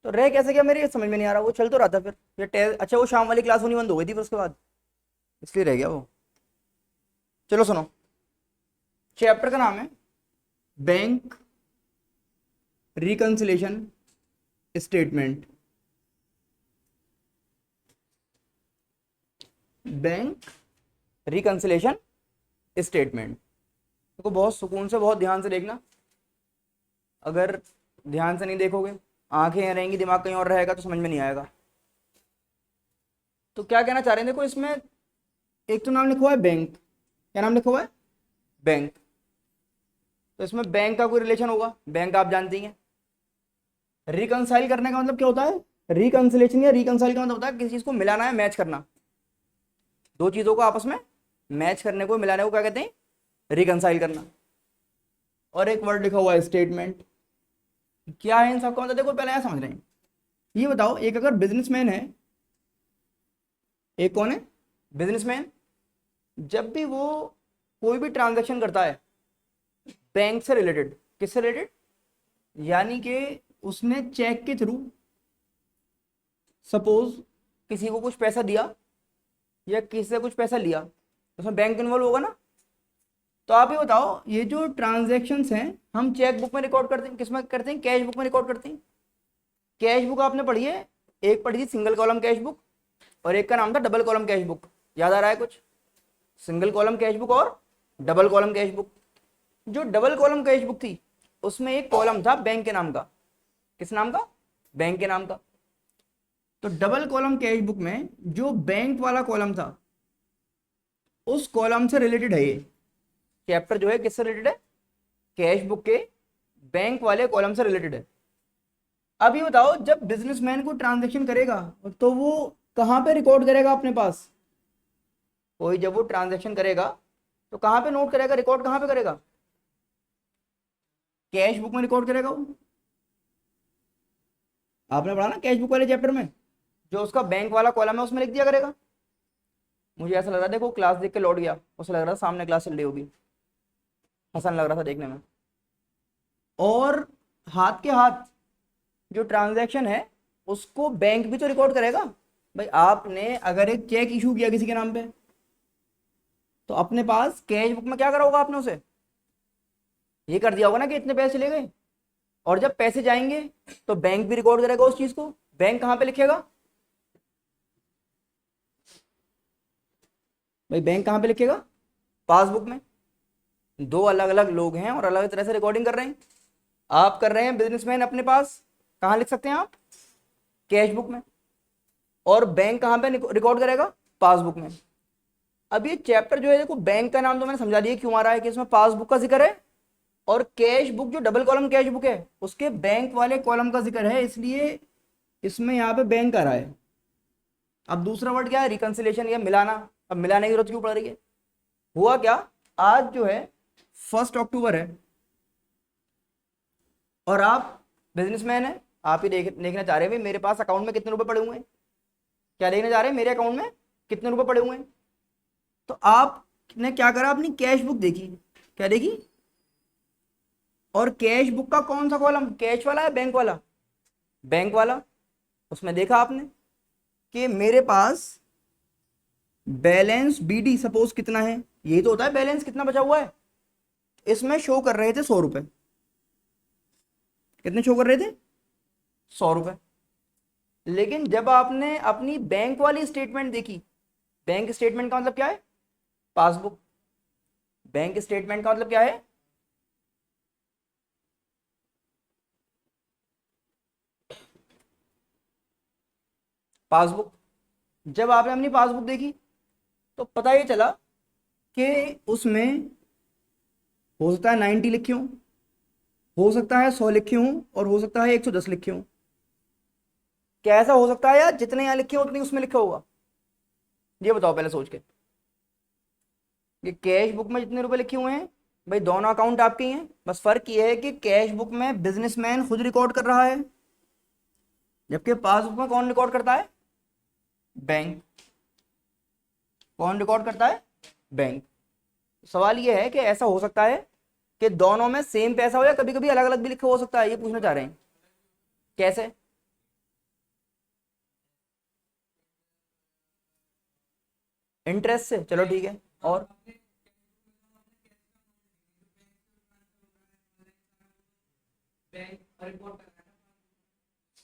तो रह कैसे गया मेरे, ये समझ में नहीं आ रहा। वो चल तो रहा था फिर ये अच्छा वो शाम वाली क्लास होनी बंद हो गई थी फिर उसके बाद, इसलिए रह गया वो। चलो सुनो, चैप्टर का नाम है bank reconciliation statement. Bank reconciliation statement. देखो बहुत सुकून से बहुत ध्यान से देखना, अगर ध्यान से नहीं देखोगे, आंखें यहाँ रहेंगी, दिमाग कहीं और रहेगा, तो समझ में नहीं आएगा। तो क्या कहना चाह रहे हैं, देखो इसमें एक तो नाम लिखा हुआ है बैंक। क्या नाम लिखा हुआ है? बैंक। तो इसमें बैंक का कोई रिलेशन होगा, बैंक आप जानती हैं। रिकंसाइल करने का मतलब क्या होता है? रिकंसिलेशन या रिकंसाइल का मतलब होता है किसी चीज को मिलाना है, मैच करना। दो चीजों को आपस में मैच करने को, मिलाने को क्या कहते हैं? रिकंसाइल करना। और एक वर्ड लिखा हुआ है स्टेटमेंट। क्या है इन सबका मतलब? देखो पहले यहां समझ रहे हैं, ये बताओ, एक अगर बिजनेसमैन है, एक कौन है? बिजनेसमैन। जब भी वो कोई भी ट्रांजैक्शन करता है बैंक से रिलेटेड, किससे रिलेटेड? यानी कि उसने चेक के थ्रू सपोज किसी को कुछ पैसा दिया या किसी से कुछ पैसा लिया, तो उसमें बैंक इन्वॉल्व होगा ना। तो आप ये बताओ, ये जो ट्रांजैक्शंस हैं हम चेक बुक में रिकॉर्ड करते हैं, किसमें करते हैं? कैश बुक में रिकॉर्ड करते हैं। कैश बुक आपने पढ़ी है, एक पढ़ी थी सिंगल कॉलम कैश बुक, और एक का नाम था डबल कॉलम कैश बुक। याद आ रहा है कुछ? सिंगल कॉलम कैश बुक और डबल कॉलम कैश बुक। जो डबल कॉलम कैश बुक थी उसमें एक कॉलम था बैंक के नाम का। किस नाम का? बैंक के नाम का। तो डबल कॉलम कैश बुक में जो बैंक वाला कॉलम था उस कॉलम से रिलेटेड है ये चैप्टर। जो है किससे रिलेटेड है? कैश बुक के बैंक वाले कॉलम से रिलेटेड है। अब ये बताओ, जब बिजनेसमैन को ट्रांजैक्शन करेगा तो वो कहां पे रिकॉर्ड करेगा अपने पास? कोई जब वो ट्रांजैक्शन करेगा तो कहां पे नोट करेगा, रिकॉर्ड कहां पे करेगा? कैश बुक में रिकॉर्ड करेगा वो। आपने पढ़ा ना कैश बुक वाले चैप्टर में, जो उसका बैंक वाला कॉलम है उसमें लिख दिया करेगा। मुझे ऐसा लग रहा है, देखो क्लास देख के लौट गया, उसे लग रहा था सामने क्लास चल रही होगी, हसन लग रहा था देखने में। और हाथ के हाथ जो ट्रांजैक्शन है उसको बैंक भी तो रिकॉर्ड करेगा। भाई आपने अगर एक चेक इशू किया किसी के नाम पे, तो अपने पास कैश बुक में क्या करा होगा आपने? उसे ये कर दिया होगा ना कि इतने पैसे चले गए। और जब पैसे जाएंगे तो बैंक भी रिकॉर्ड करेगा उस चीज को। बैंक कहां पे लिखेगा भाई? बैंक कहां पे लिखेगा? पासबुक में। दो अलग अलग लोग हैं और अलग तरह से रिकॉर्डिंग कर रहे हैं। आप कर रहे हैं बिजनेसमैन अपने पास, कहां लिख सकते हैं आप? कैश बुक में। और बैंक कहां पे रिकॉर्ड करेगा? पासबुक में। अब ये चैप्टर जो है, देखो बैंक का नाम तो मैंने समझा दिया क्यों आ रहा है, कि इसमें पासबुक का जिक्र है, और कैश बुक जो डबल कॉलम कैश बुक है उसके बैंक वाले कॉलम का जिक्र है, इसलिए इसमें यहाँ पे बैंक आ रहा है। अब दूसरा वर्ड क्या है? रिकंसिलेशन या मिलाना। अब मिलाने की जरूरत क्यों पड़ रही है? हुआ क्या, आज जो है 1 अक्टूबर है और आप बिजनेसमैन हैं, आप ही देखना चाह रहे हैं भाई मेरे पास अकाउंट में कितने रुपए पड़े हुए हैं। क्या देखना चाह रहे हैं? मेरे अकाउंट में कितने रुपए पड़े हुए हैं। तो आपने क्या करा, अपनी कैश बुक देखी। क्या देखी? और कैश बुक का कौन सा कॉलम, कैश वाला है बैंक वाला? बैंक वाला। उसमें देखा आपने कि मेरे पास बैलेंस बीडी सपोज कितना है, यही तो होता है बैलेंस, कितना बचा हुआ है। इसमें शो कर रहे थे 100 रुपए। कितने शो कर रहे थे? 100 रुपए। लेकिन जब आपने अपनी बैंक वाली स्टेटमेंट देखी, बैंक स्टेटमेंट का मतलब क्या है? पासबुक। बैंक स्टेटमेंट का मतलब क्या है? पासबुक। जब आपने अपनी पासबुक देखी तो पता ये चला कि उसमें हो सकता है 90 लिखे हो सकता है 100 लिखे हों, और हो सकता है 110 लिखे हों। क्या ऐसा हो सकता है यार जितने यहाँ लिखे हों उतने उसमें लिखा होगा? ये बताओ पहले सोच के। कि कैश बुक में जितने रुपए लिखे हुए हैं, भाई दोनों अकाउंट आपके ही हैं, बस फर्क ये है कि कैश बुक में बिजनेसमैन खुद रिकॉर्ड कर रहा है, जबकि पासबुक में कौन रिकॉर्ड करता है? बैंक। कौन रिकॉर्ड करता है? बैंक। सवाल ये है कि ऐसा हो सकता है कि दोनों में सेम पैसा हो या कभी कभी अलग अलग भी लिखा हो सकता है, ये पूछना चाह रहे हैं। कैसे? इंटरेस्ट से, चलो ठीक है।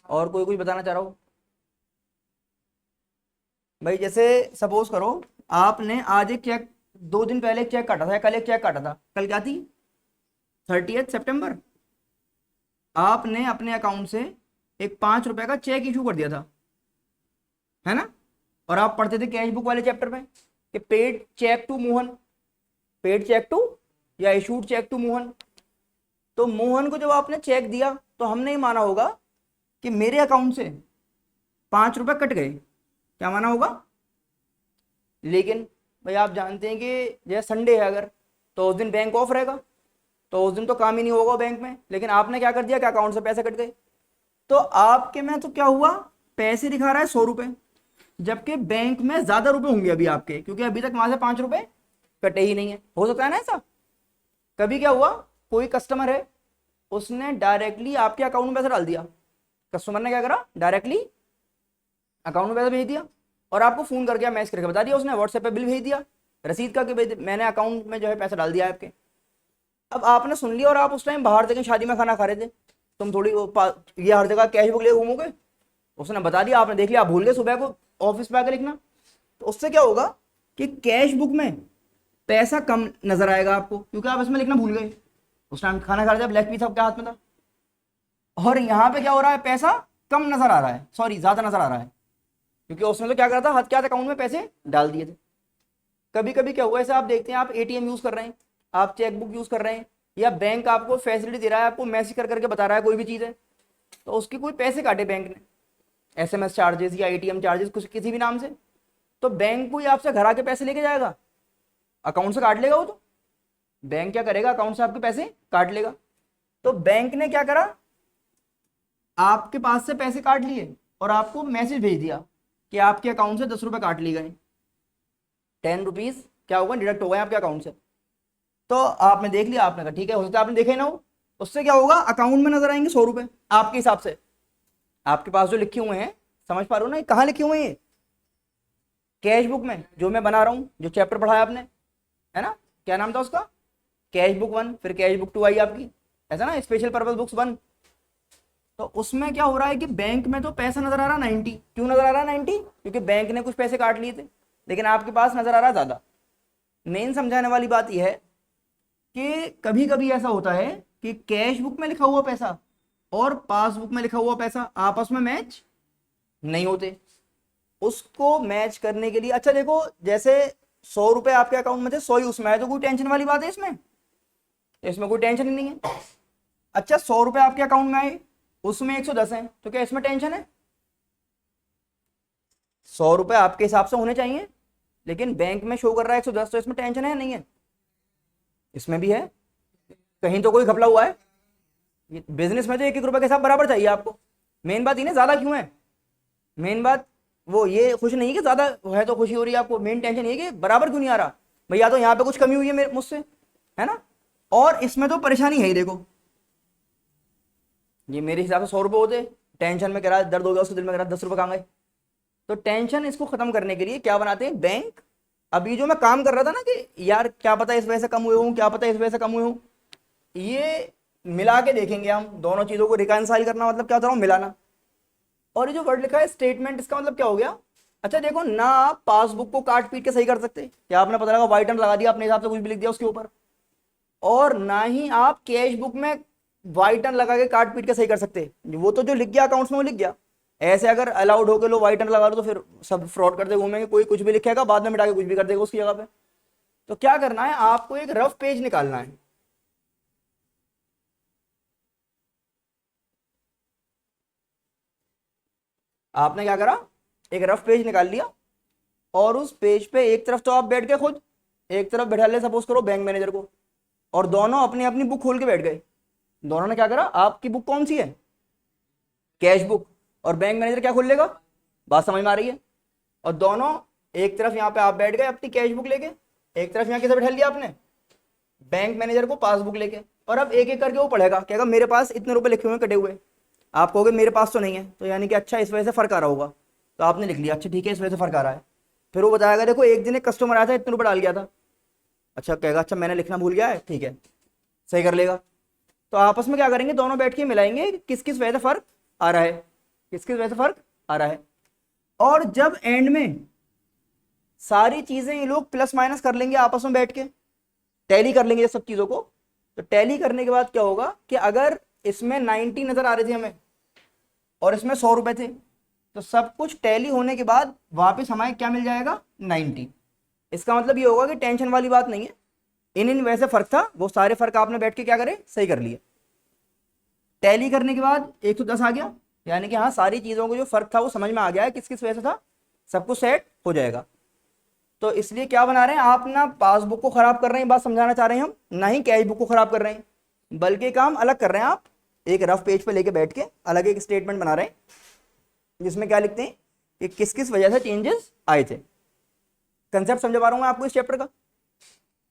और कोई कुछ बताना चाह रहा हो भाई? जैसे सपोज करो आपने आज एक चेक, 2 दिन पहले एक चेक काटा था, या कल एक चेक काटा था, कल क्या थी 30 सितंबर। आपने अपने अकाउंट से एक 5 रुपए का चेक इशू कर दिया था, है ना? और आप पढ़ते थे कैश बुक वाले चैप्टर में कि paid cheque to Mohan, paid cheque to या इशूड चेक टू मोहन। तो मोहन को जब आपने चेक दिया तो हमने ही माना होगा कि मेरे अकाउंट से 5 रुपए कट गए, क्या माना होगा? लेकिन भाई आप जानते हैं कि जैसे संडे है अगर, तो उस दिन बैंक ऑफ रहेगा, तो उस दिन तो काम ही नहीं होगा बैंक में। लेकिन आपने क्या कर दिया कि अकाउंट से पैसे कट गए, तो आपके में तो क्या हुआ, पैसे दिखा रहा है 100 रुपए, जबकि बैंक में ज्यादा रुपए होंगे अभी आपके, क्योंकि अभी तक वहां से 5 रुपए कटे ही नहीं है। हो सकता है ना ऐसा? कभी क्या हुआ, कोई कस्टमर है, उसने डायरेक्टली आपके अकाउंट में पैसा डाल दिया। कस्टमर ने क्या करा, डायरेक्टली अकाउंट में पैसा भेज दिया, और आपको फोन करके मैसेज करके बता दिया, उसने व्हाट्सएप पे बिल भेज दिया रसीद का कि मैंने अकाउंट में जो है पैसा डाल दिया है आपके। अब आपने सुन लिया और आप उस टाइम बाहर जगह शादी में खाना खा रहे थे, तुम थोड़ी ये हर जगह कैश बुक ले घूमोगे, उसने बता दिया, आपने देख लिया, आप भूल गए सुबह को ऑफिस पे आकर लिखना। तो उससे क्या होगा कि कैश बुक में पैसा कम नजर आएगा आपको, क्योंकि आप इसमें लिखना भूल गए। उस टाइम खाना खा रहे थे, ब्लैक पीस आपके हाथ में था, और यहाँ पे क्या हो रहा है, पैसा कम नजर आ रहा है, सॉरी ज्यादा नजर आ रहा है, क्योंकि उसने तो क्या करा था, हद क्या अकाउंट में पैसे डाल दिए थे। कभी कभी क्या हुआ, ऐसे आप देखते हैं, आप एटीएम यूज कर रहे हैं, आप चेकबुक यूज कर रहे हैं, या बैंक आपको फैसिलिटी दे रहा है, आपको मैसेज कर करके बता रहा है कोई भी चीज़ है, तो उसके कोई पैसे काटे बैंक ने, एसएमएस चार्जेस या एटीएम चार्जेस, कुछ किसी भी नाम से, तो बैंक कोई आपसे घर आके पैसे लेके जाएगा, अकाउंट से काट लेगा वो। तो बैंक क्या करेगा, अकाउंट से आपके पैसे काट लेगा। तो बैंक ने क्या करा, आपके पास से पैसे काट लिए और आपको मैसेज भेज दिया कि आपके अकाउंट से 10 रुपए काट लिए गए, 10 रुपीज क्या होगा, डिडक्ट हो गए आपके अकाउंट से। तो आपने देख लिया, आपने कहा ठीक है, हो सकता है आपने देखा ही ना हो, उससे क्या होगा, अकाउंट में नजर आएंगे 100 रुपए आपके हिसाब से, आपके पास जो लिखे हुए हैं, समझ पा रहे हो ना, कहाँ लिखे हुए हैं, कैश बुक में, जो मैं बना रहा हूं, जो चैप्टर पढ़ाया आपने, है ना, क्या नाम था उसका, कैश बुक 1, फिर कैश बुक 2 आई आपकी, ऐसा ना, स्पेशल पर्पज बुक्स 1। तो उसमें क्या हो रहा है कि बैंक में तो पैसा नजर आ रहा 90, क्यों नजर आ रहा 90, क्योंकि बैंक ने कुछ पैसे काट लिए थे, लेकिन आपके पास नजर आ रहा ज्यादा। मेन समझाने वाली बात यह है कि कभी कभी ऐसा होता है कि कैश बुक में लिखा हुआ पैसा और पासबुक में लिखा हुआ पैसा आपस में मैच नहीं होते। उसको मैच करने के लिए, अच्छा देखो, जैसे 100 रुपए आपके अकाउंट में थे, 100 ही उसमें है, तो कोई टेंशन वाली बात है इसमें? इसमें कोई टेंशन ही नहीं है। अच्छा 100 रुपए आपके अकाउंट में आए, उसमें 110 है, तो क्या इसमें टेंशन है? 100 रुपए आपके हिसाब से होने चाहिए, लेकिन बैंक में शो कर रहा है 110, तो इसमें टेंशन है नहीं है? इसमें भी है, कहीं तो कोई घपला हुआ है। बिजनेस में तो 1-1 रुपए के हिसाब बराबर चाहिए आपको। मेन बात ये ना, ज्यादा क्यों है, मेन बात वो ये खुश नहीं कि ज्यादा है तो खुशी हो रही है आपको, मेन टेंशन ये कि बराबर क्यों नहीं आ रहा भैया, तो यहाँ पे कुछ कमी हुई है मेरे मुझसे, है ना। और इसमें तो परेशानी है ही, देखो ये मेरे हिसाब से 100 रुपए होते, टेंशन में कह रहा दर्द हो गया, उसके दिल में कह रहा 10 रुपए कहाँ गए। तो टेंशन इसको खत्म करने के लिए क्या बनाते हैं बैंक। अभी जो मैं काम कर रहा था ना कि यार क्या पता इस वजह से कम हुए हूँ, क्या पता इस वजह से कम हुए हूँ, ये मिला के देखेंगे हम दोनों चीजों को, रिकॉन्साइल करना मतलब क्या होता है, मिलाना। और ये जो वर्ड लिखा है स्टेटमेंट, इसका मतलब क्या हो गया। अच्छा देखो ना, आप पासबुक को काट पीट के सही कर सकते, क्या आपने पता लगा व्हाइट अंडर लगा दिया अपने हिसाब से कुछ भी लिख दिया उसके ऊपर, और ना ही आप कैश बुक में व्हाइट अंडर लगा के काट पीट के सही कर सकते। वो तो जो लिख गया अकाउंट्स में वो लिख गया, ऐसे अगर अलाउड हो के लो व्हाइट अंडर लगा लो तो फिर सब फ्रॉड करते घूमेंगे, कोई कुछ भी लिखेगा बाद में मिटा के कुछ भी कर देगा उसकी जगह पे। तो क्या करना है, आपको एक रफ पेज निकालना है। आपने क्या करा, एक रफ पेज निकाल लिया, और उस पेज पे एक तरफ तो आप बैठ गए खुद, एक तरफ बैठा ले सपोज करो बैंक मैनेजर को, और दोनों अपनी अपनी बुक खोल के बैठ गए। दोनों ने क्या करा, आपकी बुक कौन सी है, कैश बुक, और बैंक मैनेजर क्या खोल लेगा, बात समझ में आ रही है। और दोनों एक तरफ यहाँ पे आप बैठ गए अपनी कैश बुक लेके, एक तरफ यहाँ कैसे बैठा लिया आपने, बैंक मैनेजर को पासबुक लेके, और अब एक एक करके वो पढ़ेगा, कहेगा मेरे पास इतने रुपए लिखे हुए कटे हुए, आप कहोगे मेरे पास तो नहीं है, तो यानी कि अच्छा इस वजह से फर्क आ रहा होगा, तो आपने लिख लिया अच्छा ठीक है इस वजह से फर्क आ रहा है। फिर वो बताएगा देखो एक दिन एक कस्टमर आया था, इतने रुपये डाल गया था। अच्छा कहेगा अच्छा मैंने लिखना भूल गया है, ठीक है, सही कर लेगा। तो आपस में क्या करेंगे, दोनों बैठ के मिलाएंगे किस किस वजह से फर्क आ रहा है, किस किस वजह से फर्क आ रहा है। और जब एंड में सारी चीजें ये लोग प्लस माइनस कर लेंगे आपस में बैठ के, टैली कर लेंगे ये सब चीजों को, तो टैली करने के बाद क्या होगा कि अगर इसमें 90 नजर आ रहे थे हमें और इसमें 100 रुपए थे, तो सब कुछ टैली होने के बाद वापस हमें क्या मिल जाएगा, 90। इसका मतलब ये होगा कि टेंशन वाली बात नहीं है, इन वैसे फर्क था, वो सारे फर्क आपने बैठ के क्या करे, सही कर लिए। टैली करने के बाद 110 आ गया, यानी कि हाँ सारी चीजों को जो फर्क था वो समझ में आ गया है, किस किस वजह से था, सब कुछ सेट हो जाएगा। तो इसलिए क्या बना रहे हैं आप, ना पासबुक को खराब कर रहे हैं, बात समझाना चाह रहे हैं हम, ना ही कैश बुक को खराब कर रहे हैं, बल्कि काम अलग कर रहे हैं आप, एक रफ पेज पे लेके बैठ के अलग एक स्टेटमेंट बना रहे हैं, जिसमें क्या लिखते हैं कि किस किस वजह से चेंजेस आए थे। कंसेप्ट समझा पा रहा हूं मैं आपको इस चैप्टर का।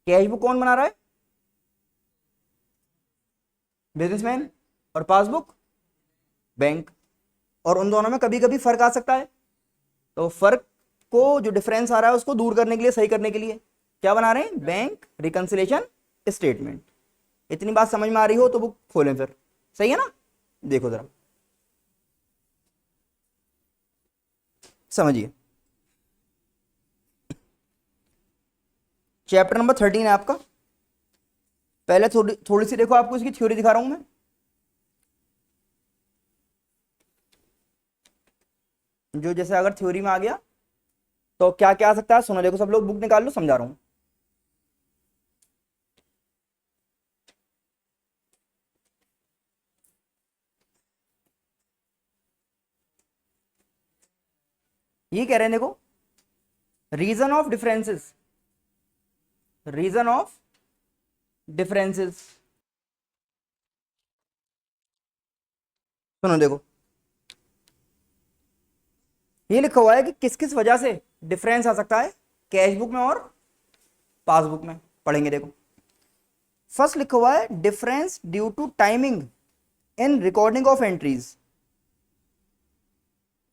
कैश बुक कौन बना रहा है, बिजनेसमैन, और पासबुक बैंक, और उन दोनों में कभी कभी फर्क आ सकता है, तो फर्क को जो डिफरेंस आ रहा है उसको दूर करने के लिए, सही करने के लिए क्या बना रहे हैं, बैंक रिकंसिलिएशन स्टेटमेंट। इतनी बात समझ में आ रही हो तो बुक खोलें फिर, सही है ना, देखो जरा समझिए। चैप्टर नंबर 13 है आपका। पहले थोड़ी थोड़ी सी देखो, आपको इसकी थ्योरी दिखा रहा हूं मैं। जो जैसे अगर थ्योरी में आ गया तो क्या क्या आ सकता है, सुनो देखो सब लोग बुक निकाल लो, समझा रहा हूं। ये कह रहे हैं देखो, reason of differences, reason of differences, सुनो देखो ये लिखा हुआ है कि किस किस वजह से डिफरेंस आ सकता है कैश बुक में और पासबुक में, पढ़ेंगे देखो। फर्स्ट लिखा हुआ है difference due to timing in recording of entries,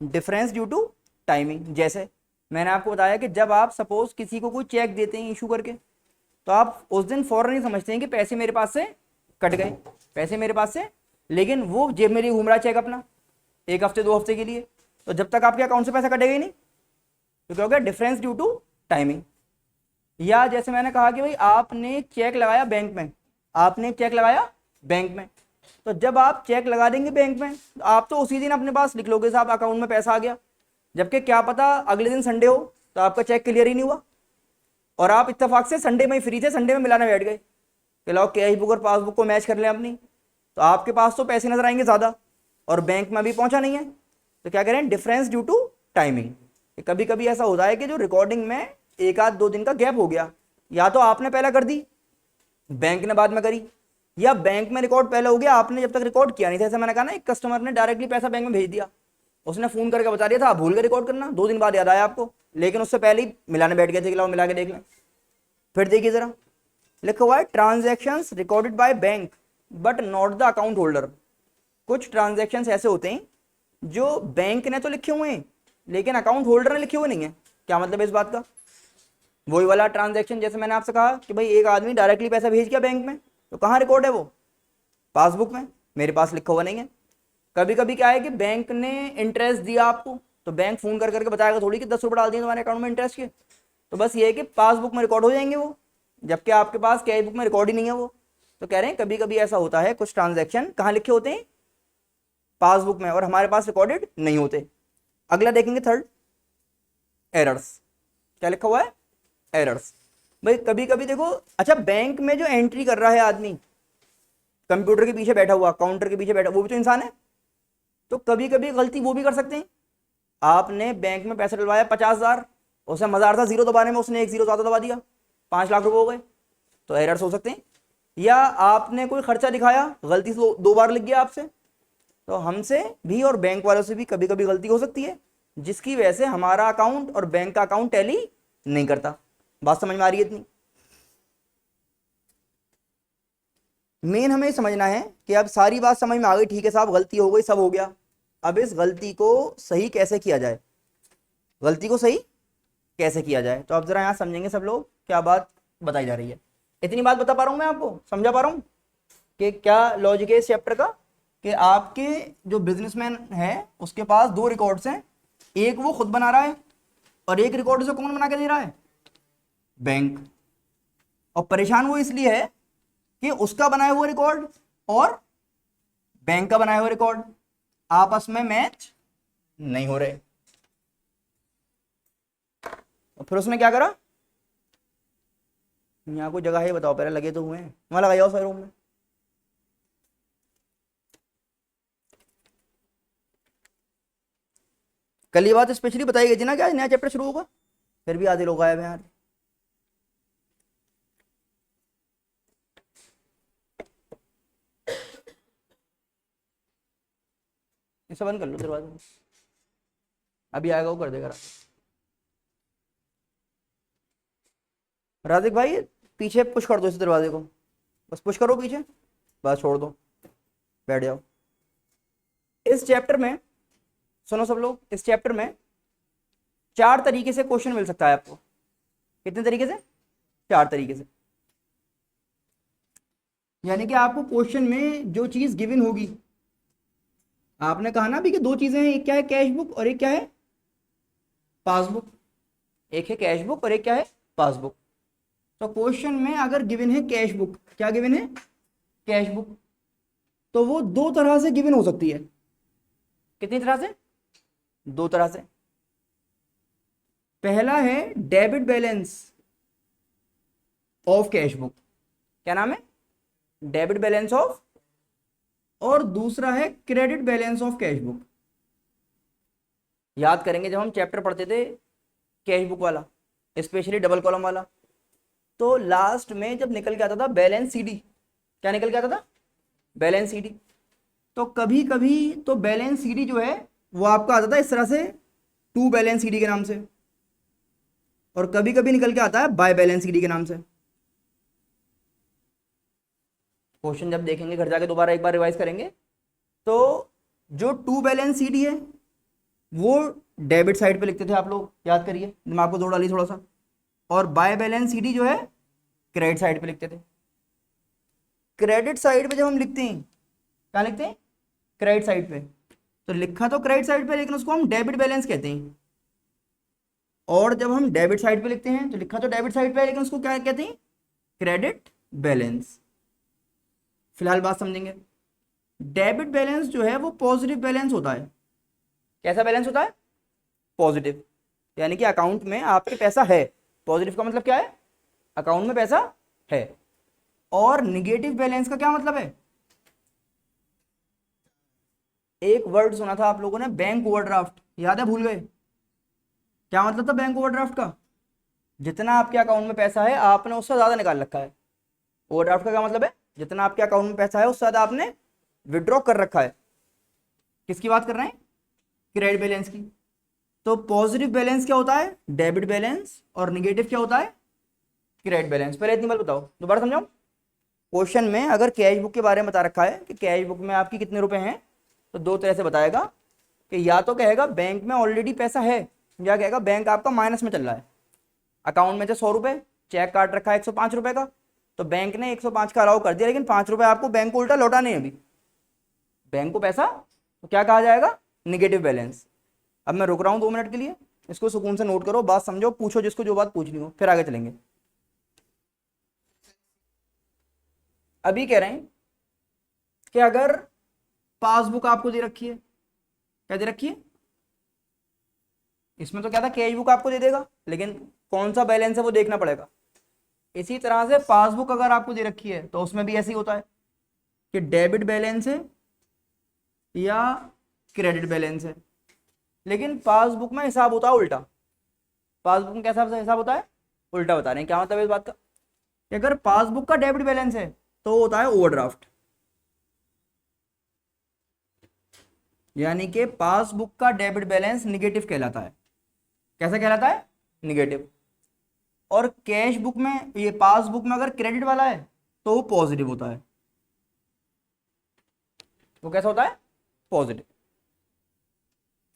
difference due to timing. जैसे मैंने आपको बताया कि जब आप सपोज किसी को कोई चेक देते हैं इशू करके, तो आप उस दिन फौरन नहीं समझते हैं कि पैसे मेरे पास से कट गए, पैसे मेरे पास से, लेकिन वो जेब में घूम रहा है चेक अपना 1 हफ्ते 2 हफ्ते के लिए, तो जब तक आपके अकाउंट से पैसा कटेगा ही नहीं, तो क्या हो गया, डिफरेंस ड्यू टू टाइमिंग। या जैसे मैंने कहा कि भाई आपने चेक लगाया बैंक में, आपने चेक लगाया बैंक में, तो जब आप चेक लगा देंगे बैंक में, तो आप तो उसी दिन अपने पास लिख लोगे साहब अकाउंट में पैसा आ गया, जबकि क्या पता अगले दिन संडे हो तो आपका चेक क्लियर ही नहीं हुआ, और आप इत्तेफाक से संडे में ही फ्री थे, संडे में मिलाने बैठ गए कि लाओ कैश बुक और पासबुक को मैच कर लें अपनी, तो आपके पास तो पैसे नजर आएंगे ज़्यादा और बैंक में अभी पहुंचा नहीं है, तो क्या करें, डिफरेंस ड्यू टू टाइमिंग। कभी कभी ऐसा होता है कि जो रिकॉर्डिंग में 1 आध 2 दिन का गैप हो गया, या तो आपने पहले कर दी बैंक ने बाद में करी, या बैंक में रिकॉर्ड पहले हो गया आपने जब तक रिकॉर्ड किया नहीं था। जैसे मैंने कहा ना, एक कस्टमर ने डायरेक्टली पैसा बैंक में भेज दिया, उसने फोन करके बता दिया था, आप भूल गए रिकॉर्ड करना, 2 दिन बाद याद आया आपको, लेकिन उससे पहले ही मिलाने बैठ गए थे कि लाओ मिला के देख लें। फिर देखिए जरा, लिखा हुआ है transactions recorded by bank but not the account holder. कुछ ट्रांजैक्शंस ऐसे होते हैं जो बैंक ने तो लिखे हुए हैं लेकिन अकाउंट होल्डर ने लिखे हुए नहीं है। क्या मतलब है इस बात का, वही वाला ट्रांजैक्शन जैसे मैंने आपसे कहा कि भाई एक आदमी डायरेक्टली पैसा भेज गया बैंक में, तो कहाँ रिकॉर्ड है वो, पासबुक में, मेरे पास लिखा हुआ नहीं है। कभी कभी क्या है कि बैंक ने इंटरेस्ट दिया आपको, तो बैंक फोन कर करके बताएगा थोड़ी कि 10 रुपये डाल दिए तुम्हारे अकाउंट में इंटरेस्ट के, तो बस ये है कि पासबुक में रिकॉर्ड हो जाएंगे वो, जबकि आपके पास कैश बुक में रिकॉर्ड ही नहीं है वो। तो कह रहे हैं कभी कभी ऐसा होता है, कुछ ट्रांजैक्शन कहाँ लिखे होते हैं, पासबुक में, और हमारे पास रिकॉर्डेड नहीं होते। अगला देखेंगे थर्ड, एरर्स। क्या लिखा हुआ है, एरर्स। भाई कभी कभी देखो, अच्छा बैंक में जो एंट्री कर रहा है आदमी, कंप्यूटर के पीछे बैठा हुआ, काउंटर के पीछे बैठा, वो भी तो इंसान है, तो कभी कभी गलती वो भी कर सकते हैं। आपने बैंक में पैसा डलवाया 50,000, उसे मजा आ रहा था जीरो दबाने में, उसने 1 जीरो ज्यादा दबा दिया, 5 लाख रुपए हो गए, तो एरर्स हो सकते हैं। या आपने कोई खर्चा दिखाया, गलती से 2 बार लिख गया आपसे, तो हमसे भी और बैंक वालों से भी कभी कभी गलती हो सकती है, जिसकी वजह से हमारा अकाउंट और बैंक का अकाउंट टैली नहीं करता। बात समझ में आ रही है इतनी। मेन हमें समझना है कि अब सारी बात समझ में आ गई, ठीक है साहब गलती हो गई, सब हो गया, अब इस गलती को सही कैसे किया जाए, गलती को सही कैसे किया जाए। तो अब जरा यहाँ समझेंगे सब लोग क्या बात बताई जा रही है। इतनी बात बता पा रहा हूँ मैं आपको, समझा पा रहा हूँ कि क्या लॉजिक है इस चैप्टर का, कि आपके जो बिजनेसमैन है उसके पास दो रिकॉर्ड्स हैं, एक वो खुद बना रहा है और एक रिकॉर्ड से कौन बना के दे रहा है, बैंक। और परेशान वो इसलिए है कि उसका बनाया हुआ रिकॉर्ड और बैंक का बनाया हुआ रिकॉर्ड आपस में मैच नहीं हो रहे। और फिर उसने क्या करा, यहाँ कोई जगह है बताओ, पहले लगे तो हुए हैं, वहां लगाई जाओ सारे रूम में। कल ये बात स्पेशली बताई गई थी ना कि आज नया चैप्टर शुरू होगा, फिर भी आधे लोग आए हुए हैं। इसे बंद कर लो दरवाजा, अभी आएगा वो कर देगा। राधिक भाई पीछे पुश कर दो इस दरवाजे को, बस पुश करो पीछे, बस छोड़ दो, बैठ जाओ। इस चैप्टर में सुनो सब लोग, इस चैप्टर में 4 तरीके से क्वेश्चन मिल सकता है आपको। कितने तरीके से, 4 तरीके से। यानी कि आपको क्वेश्चन में जो चीज गिवन होगी, आपने कहा ना अभी कि 2 चीजें हैं, एक क्या है कैश बुक और एक क्या है पासबुक। एक है कैश बुक और एक क्या है पासबुक। तो क्वेश्चन में अगर गिवन है कैश बुक, क्या गिवन है कैश बुक, तो वो 2 तरह से गिवन हो सकती है। कितनी तरह से, 2 तरह से। पहला है debit balance of cash book, क्या नाम है, डेबिट बैलेंस ऑफ, और दूसरा है credit balance of cash book. याद करेंगे जब हम चैप्टर पढ़ते थे कैश बुक वाला, स्पेशली डबल कॉलम वाला, तो लास्ट में जब निकल के आता था बैलेंस सीडी, क्या निकल के आता था, बैलेंस सीडी। तो कभी कभी तो बैलेंस सीडी जो है वो आपका आता था इस तरह से, टू बैलेंस सीडी के नाम से, और कभी कभी निकल के आता है बाय बैलेंस सीडी के नाम से। क्वेश्चन जब देखेंगे घर जाके दोबारा एक बार रिवाइज करेंगे, तो जो टू बैलेंस सीडी है वो डेबिट साइड पे लिखते थे आप लोग, याद करिए, दिमाग को जोड़ डालिए थोड़ा सा। और बाय बैलेंस सीडी जो है क्रेडिट साइड पे लिखते थे। क्रेडिट साइड पे जब हम लिखते हैं, क्या लिखते हैं, क्रेडिट साइड पे, तो लिखा तो क्रेडिट साइड पे लेकिन उसको हम डेबिट बैलेंस कहते हैं। और जब हम डेबिट साइड पे लिखते हैं तो लिखा तो डेबिट साइड पे है लेकिन उसको क्या कहते हैं, क्रेडिट बैलेंस। फिलहाल बात समझेंगे। डेबिट बैलेंस जो है वो पॉजिटिव बैलेंस होता है। कैसा बैलेंस होता है, पॉजिटिव, यानी कि अकाउंट में आपके पैसा है। पॉजिटिव का मतलब क्या है, अकाउंट में पैसा है। और निगेटिव बैलेंस का क्या मतलब है, एक वर्ड सुना था आप लोगों ने, बैंक ओवरड्राफ्ट, याद है, भूल गए, क्या मतलब था बैंक ओवरड्राफ्ट का, जितना आपके अकाउंट में पैसा है आपने उससे ज्यादा निकाल रखा है। ओवरड्राफ्ट का क्या मतलब है, जितना आपके अकाउंट में पैसा है उससे ज्यादा आपने विड्रॉ कर रखा है। किसकी बात कर रहे हैं, क्रेडिट बैलेंस की। तो पॉजिटिव बैलेंस क्या होता है, डेबिट बैलेंस, और निगेटिव क्या होता है, क्रेडिट बैलेंस। पहले इतनी बात बताओ, दोबारा समझाओ। क्वेश्चन में अगर कैश बुक के बारे में बता रखा है कि कैश बुक में आपकी कितने रुपए हैं, तो 2 तरह से बताएगा, कि या तो कहेगा बैंक में ऑलरेडी पैसा है, या कहेगा बैंक आपका माइनस में चल रहा है। अकाउंट में से 100 रुपए, चेक काट रखा है 105 रुपए का, तो बैंक ने 105 का अलाउ कर दिया, लेकिन 5 रुपए आपको बैंक को उल्टा लौटाने हैं अभी, बैंक को पैसा, तो क्या कहा जाएगा, निगेटिव बैलेंस। अब मैं रुक रहा हूं 2 मिनट के लिए, इसको सुकून से नोट करो, बात समझो, पूछो जिसको जो बात पूछनी हो, फिर आगे चलेंगे। अभी कह रहे हैं कि अगर पासबुक आपको दे रखी है, क्या दे रखी है, इसमें तो क्या था, कैश बुक आपको दे देगा, लेकिन कौन सा बैलेंस है वो देखना पड़ेगा। इसी तरह से पासबुक अगर आपको दे रखी है तो उसमें भी ऐसे ही होता है कि डेबिट बैलेंस है या क्रेडिट बैलेंस है, लेकिन पासबुक में हिसाब होता है उल्टा। पासबुक में कैसा हिसाब होता है, उल्टा बता रहे हैं। क्या मतलब इस बात का, कि अगर पासबुक का डेबिट बैलेंस है तो होता है ओवरड्राफ्ट, यानी कि पासबुक का डेबिट बैलेंस निगेटिव कहलाता है। कैसा कहलाता है, निगेटिव। और कैश बुक में, ये पासबुक में अगर क्रेडिट वाला है तो वो पॉजिटिव होता है। वो कैसा होता है, पॉजिटिव।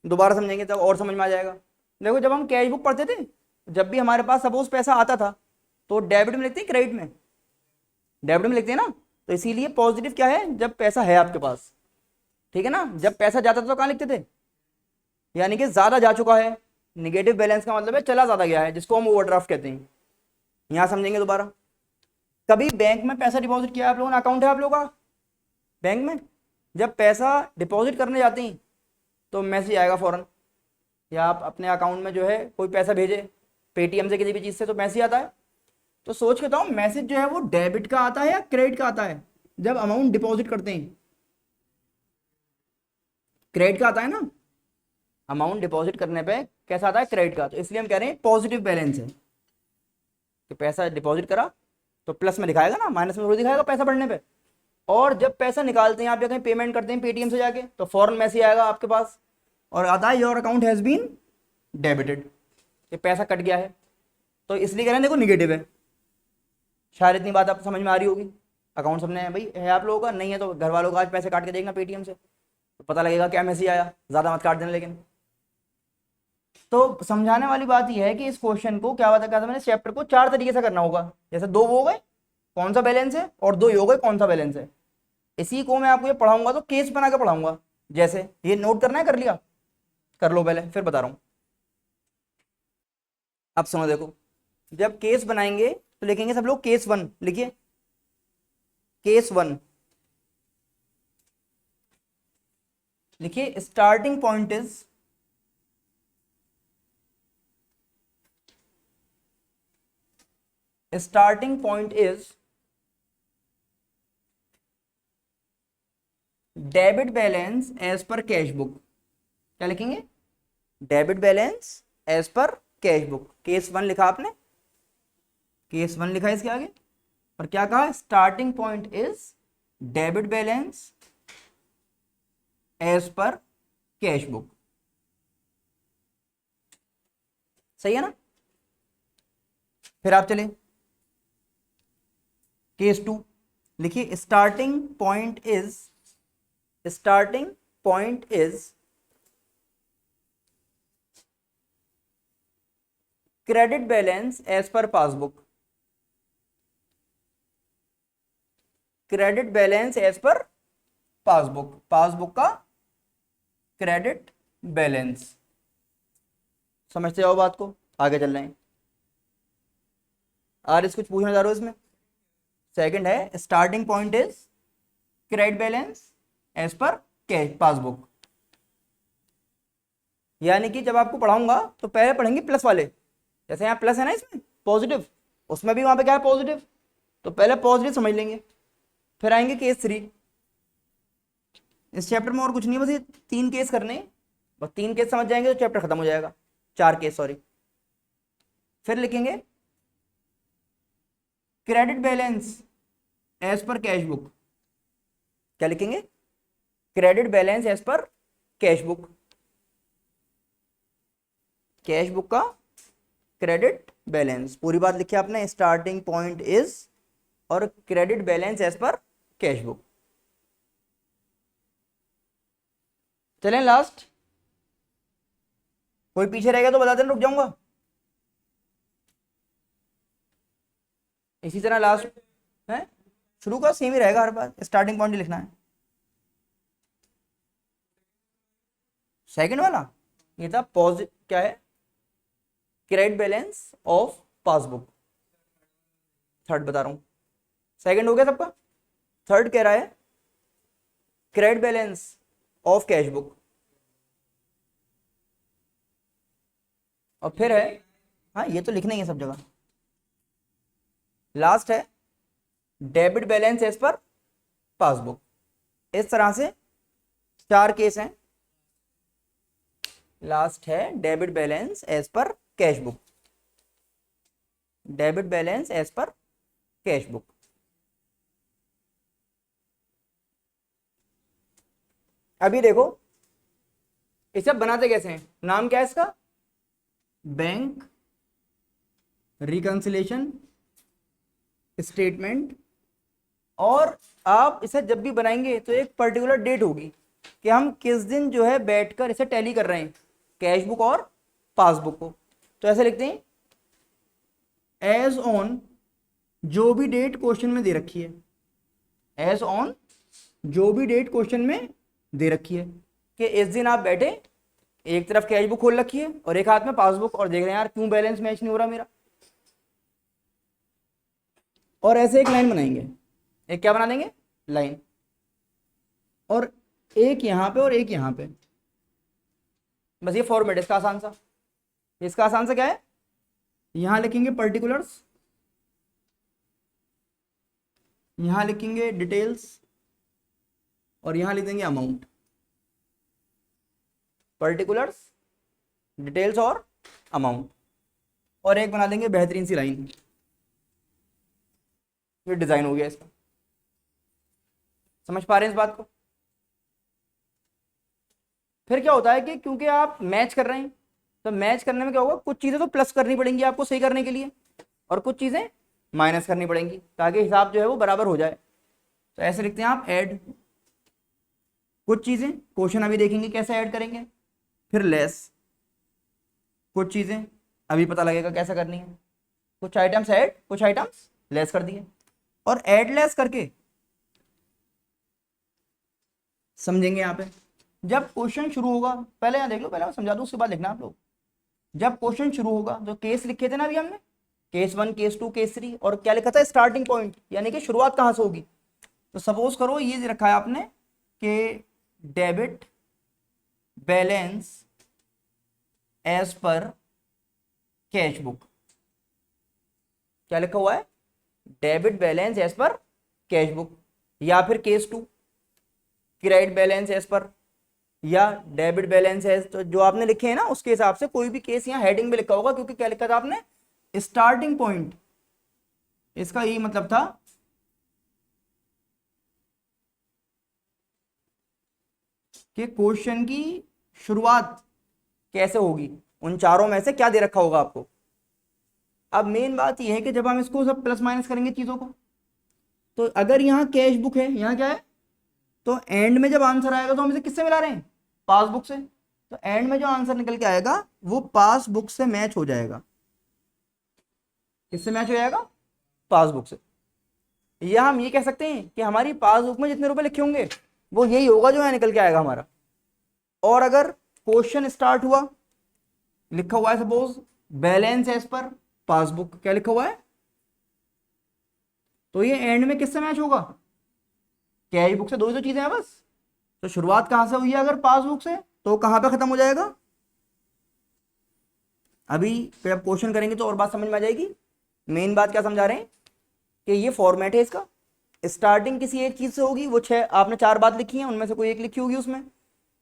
दोबारा समझेंगे तब और समझ में आ जाएगा। देखो जब हम कैश बुक पढ़ते थे जब भी हमारे पास सपोज पैसा आता था तो डेबिट में लिखते हैं क्रेडिट में, डेबिट में लिखते हैं ना, तो इसीलिए पॉजिटिव क्या है, जब पैसा है आपके पास, ठीक है ना। जब पैसा जाता था तो कहाँ लिखते थे, यानी कि ज्यादा जा चुका है। निगेटिव बैलेंस का मतलब है चला ज्यादा गया है, जिसको हम ओवरड्राफ्ट कहते हैं। यहां समझेंगे दोबारा। कभी बैंक में पैसा डिपॉजिट किया आप लोगों ने, अकाउंट है आप लोगों का बैंक में, जब पैसा डिपॉजिट करने जाते हैं तो मैसेज आएगा फौरन, या आप अपने अकाउंट में जो है कोई पैसा भेजे पेटीएम से किसी भी चीज से तो मैसेज आता है। तो सोच के बताओ मैसेज जो है वो डेबिट का आता है या क्रेडिट का आता है, जब अमाउंट डिपॉजिट करते हैं क्रेडिट का आता है ना, अमाउंट डिपॉजिट करने पे कैसा आता है, क्रेडिट का। तो इसलिए हम कह रहे हैं पॉजिटिव बैलेंस है, कि पैसा डिपॉजिट करा तो प्लस में दिखाएगा ना, माइनस में थोड़ी दिखाएगा पैसा बढ़ने पे। और जब पैसा निकालते हैं आप या कहीं पेमेंट करते हैं पेटीएम से जाके, तो फौरन मैसेज आएगा आपके पास और आता है your account has been debited, ये पैसा कट गया है। तो इसलिए कह रहे हैं देखो निगेटिव है। शायद इतनी बात आपको समझ में आ रही होगी। अकाउंट सबने है भाई, है आप लोगों का, नहीं है तो घर वालों का आज पैसे काट के देखना पेटीएम से, तो पता लगेगा क्या मैसेज आया, ज्यादा मत काट देना लेकिन। तो समझाने वाली बात यह है कि इस क्वेश्चन को क्या बता था मैंने, चैप्टर को 4 तरीके से करना होगा। जैसे 2 वो हो गए कौन सा बैलेंस है, और 2 ये हो गए कौन सा बैलेंस है। इसी को मैं आपको ये पढ़ाऊंगा तो केस बना के पढ़ाऊंगा। जैसे ये नोट करना है, कर लिया, कर लो पहले फिर बता रहा हूं। अब सुनो देखो, जब केस बनाएंगे तो लिखेंगे सब लोग केस 1, लिखिए केस 1, लिखिए starting point is, starting point is debit balance as per cash book. क्या लिखेंगे, debit balance as per cash book. Case 1 लिखा आपने, केस 1 लिखा है इसके आगे, और क्या कहा, starting point is debit balance as per cash book. सही है ना। फिर आप चले केस 2, लिखिए starting point is, starting point is credit balance as per passbook, credit balance as per passbook, passbook का क्रेडिट बैलेंस। समझते जाओ बात को, आगे चल रहे हैं। और कुछ पूछना चाह रहे हो इसमें। सेकंड है starting point is credit balance as per cash passbook, यानी कि जब आपको पढ़ाऊंगा तो पहले पढ़ेंगे प्लस वाले, जैसे यहाँ प्लस है ना इसमें पॉजिटिव, उसमें भी वहां पे क्या है पॉजिटिव, तो पहले पॉजिटिव समझ लेंगे, फिर आएंगे केस 3। इस चैप्टर में और कुछ नहीं है, बस ये 3 केस करने, बस 3 केस समझ जाएंगे तो चैप्टर खत्म हो जाएगा, 4 केस सॉरी। फिर लिखेंगे credit balance as per cash book. क्या लिखेंगे, credit balance as per cash book, cash book का क्रेडिट बैलेंस। पूरी बात लिखी आपने, स्टार्टिंग पॉइंट इज और credit balance as per cash book. चलें लास्ट, कोई पीछे रहेगा तो बता देना, रुक जाऊंगा। इसी तरह लास्ट है, शुरू का सेम ही रहेगा हर बार, स्टार्टिंग पॉइंट ही लिखना है। सेकंड वाला ये था पॉजिटिव, क्या है, credit balance of passbook. Third बता रहा हूं, सेकंड हो गया सबका, थर्ड कह रहा है credit balance of cash book. और फिर है, हाँ ये तो लिखना ही है सब जगह। लास्ट है debit balance as per passbook. इस तरह से 4 केस हैं। लास्ट है debit balance as per cash book, debit balance as per cash book. अभी देखो इसे बनाते कैसे हैं, नाम क्या है इसका, बैंक रिकंसिलेशन स्टेटमेंट। और आप इसे जब भी बनाएंगे तो एक पर्टिकुलर डेट होगी कि हम किस दिन जो है बैठकर इसे टैली कर रहे हैं, कैश बुक और पासबुक को। तो ऐसे लिखते हैं एज ऑन जो भी डेट क्वेश्चन में दे रखी है, एज ऑन जो भी डेट क्वेश्चन में दे रखी है, कि इस दिन आप बैठे, एक तरफ कैश बुक खोल रखी है और एक हाथ में पासबुक, और देख रहे हैं यार क्यों बैलेंस मैच नहीं हो रहा मेरा। और ऐसे एक लाइन बनाएंगे, एक क्या बना देंगे, लाइन, और एक यहां पे और एक यहां पे। बस ये फॉर्मेट इसका आसान सा। इसका आसान सा क्या है, यहां लिखेंगे पर्टिकुलर्स, यहां लिखेंगे डिटेल्स, और यहां लिख देंगे अमाउंट। पर्टिकुलर्स, डिटेल्स और अमाउंट, और एक बना देंगे बेहतरीन सी लाइन। ये डिजाइन हो गया इसका। समझ पा रहे हैं इस बात को? फिर क्या होता है कि क्योंकि आप मैच कर रहे हैं, तो मैच करने में क्या होगा, कुछ चीजें तो प्लस करनी पड़ेंगी आपको सही करने के लिए, और कुछ चीजें माइनस करनी पड़ेंगी ताकि हिसाब जो है वो बराबर हो जाए। तो ऐसे लिखते हैं आप ऐड कुछ चीजें, क्वेश्चन अभी देखेंगे कैसे ऐड करेंगे, फिर लेस कुछ चीजें, अभी पता लगेगा कैसे करनी है। कुछ आइटम्स ऐड, कुछ आइटम्स लेस कर दिए, और ऐड लेस करके समझेंगे यहाँ पे। जब क्वेश्चन शुरू होगा, पहले यहाँ देख लो, पहले मैं समझा दूं उसके बाद लिखना आप लोग। जब क्वेश्चन शुरू होगा, जो केस लिखे थे ना अभी हमने, केस 1, केस 2, केस 3, और क्या लिखा था, स्टार्टिंग पॉइंट, यानी कि शुरुआत कहाँ से होगी। तो सपोज करो ये रखा है आपने कि debit balance as per cash book. क्या लिखा हुआ है, debit balance as per cash book, या फिर केस 2 क्रेडिट बैलेंस एज पर, या डेबिट बैलेंस एज, तो जो आपने लिखे हैं ना उसके हिसाब से कोई भी केस यहाँ हेडिंग में लिखा होगा, क्योंकि क्या लिखा था आपने, स्टार्टिंग पॉइंट। इसका यही मतलब था कि क्वेश्चन की शुरुआत कैसे होगी, उन चारों में से क्या दे रखा होगा आपको। अब मेन बात यह है कि जब हम इसको सब प्लस माइनस करेंगे चीजों को, तो अगर यहाँ कैश बुक है, यहाँ क्या है, तो एंड में जब आंसर आएगा तो हम इसे किससे मिला रहे हैं, पासबुक से। तो एंड में जो आंसर निकल के आएगा वो पासबुक से मैच हो जाएगा। किससे मैच हो जाएगा, पासबुक से। या हम ये कह सकते हैं कि हमारी पासबुक में जितने रुपए लिखे होंगे वो यही होगा जो यहाँ निकल के आएगा हमारा। और अगर क्वेश्चन स्टार्ट हुआ, लिखा हुआ है suppose balance as per passbook, क्या लिखा हुआ है, तो ये एंड में किससे मैच होगा, कैश बुक से। दो ही तो चीजें हैं बस। तो शुरुआत कहां से हुई है अगर पासबुक से, तो कहां पे खत्म हो जाएगा। अभी जब क्वेश्चन करेंगे तो और बात समझ में आ जाएगी। मेन बात क्या समझा रहे हैं कि ये फॉर्मेट है इसका, स्टार्टिंग किसी एक चीज से होगी, वो आपने 4 बात लिखी है, उनमें से कोई एक लिखी होगी, उसमें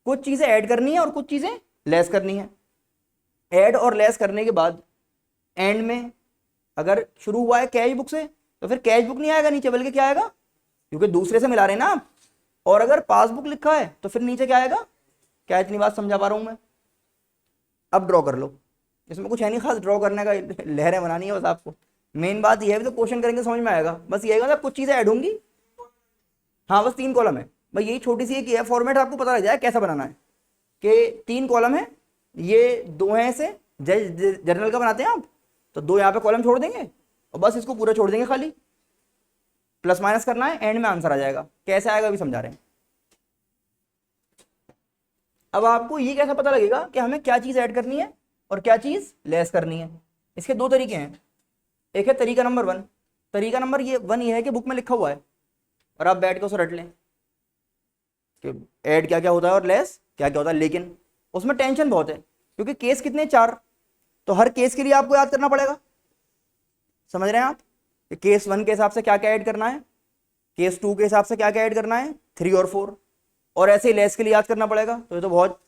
कुछ चीजें ऐड करनी है और कुछ चीजें लेस करनी है। ऐड और लेस करने के बाद एंड में अगर शुरू हुआ है कैश बुक से, तो फिर कैश बुक नहीं आएगा नीचे, बल्कि क्या आएगा, क्योंकि दूसरे से मिला रहे हैं ना आप। और अगर पासबुक लिखा है तो फिर नीचे क्या आएगा। क्या इतनी बात समझा पा रहा हूं मैं? अब ड्रॉ कर लो, इसमें कुछ है नहीं खास ड्रॉ करने का, लहरें बनानी है बस आपको। मेन बात यह है, तो क्वेश्चन करेंगे समझ में आएगा। बस ये आएगा, कुछ चीजें ऐड होंगी। हाँ बस 3 कॉलम है भाई, यही छोटी सी एक है फॉर्मेट, आपको पता लग जाए कैसा बनाना है। कि 3 कॉलम है, ये 2 हैं, ऐसे जर्नल का बनाते हैं आप, तो 2 यहाँ पे कॉलम छोड़ देंगे और बस इसको पूरा छोड़ देंगे खाली। प्लस माइनस करना है, एंड में आंसर आ जाएगा। कैसे आएगा अभी समझा रहे हैं। अब आपको ये कैसा पता लगेगा कि हमें क्या चीज ऐड करनी है और क्या चीज लेस करनी है। इसके 2 तरीके हैं। एक है तरीका नंबर 1। तरीका नंबर 1 ये है कि बुक में लिखा हुआ है और आप बैठ के उसे रट लें कि ऐड क्या क्या होता है और लेस क्या क्या होता है। लेकिन उसमें टेंशन बहुत है, क्योंकि केस कितने 4, तो हर केस के लिए आपको याद करना पड़ेगा। समझ रहे हैं आप, केस 1 के हिसाब से क्या क्या ऐड करना है, केस 2 के हिसाब से क्या क्या ऐड करना है, 3 और 4, और ऐसे ही लेस के लिए याद करना पड़ेगा। तो ये तो बहुत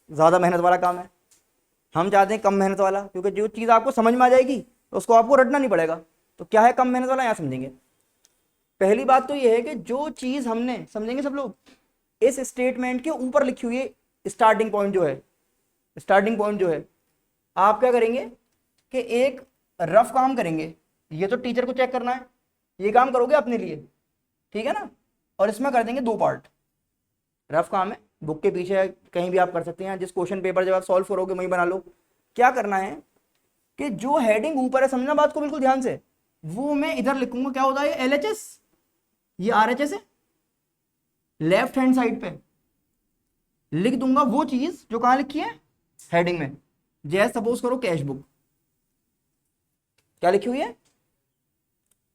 ज़्यादा मेहनत वाला काम है। हम चाहते हैं कम मेहनत वाला, क्योंकि जो चीज़ आपको समझ में आ जाएगी तो उसको आपको रटना नहीं पड़ेगा। तो क्या है कम मेहनत वाला, यहाँ समझेंगे। पहली बात तो ये है कि जो चीज़ हमने, समझेंगे सब लोग, इस स्टेटमेंट के ऊपर लिखी हुई है स्टार्टिंग पॉइंट जो है, स्टार्टिंग पॉइंट जो है, आप क्या करेंगे कि एक रफ काम करेंगे। ये तो टीचर को चेक करना है, ये काम करोगे अपने लिए, ठीक है ना। और इसमें कर देंगे 2 पार्ट। रफ काम है, बुक के पीछे कहीं भी आप कर सकते हैं, जिस क्वेश्चन पेपर जब आप सॉल्व करोगे वहीं बना लो। क्या करना है कि जो हेडिंग ऊपर है, समझना बात को बिल्कुल ध्यान से, वो मैं इधर लिखूंगा, क्या होता है, LHS, ये RHS है, लेफ्ट हैंड साइड पे लिख दूंगा वो चीज जो कहां लिखी है, हेडिंग में। जैसे सपोज करो कैश बुक, क्या लिखी हुई है,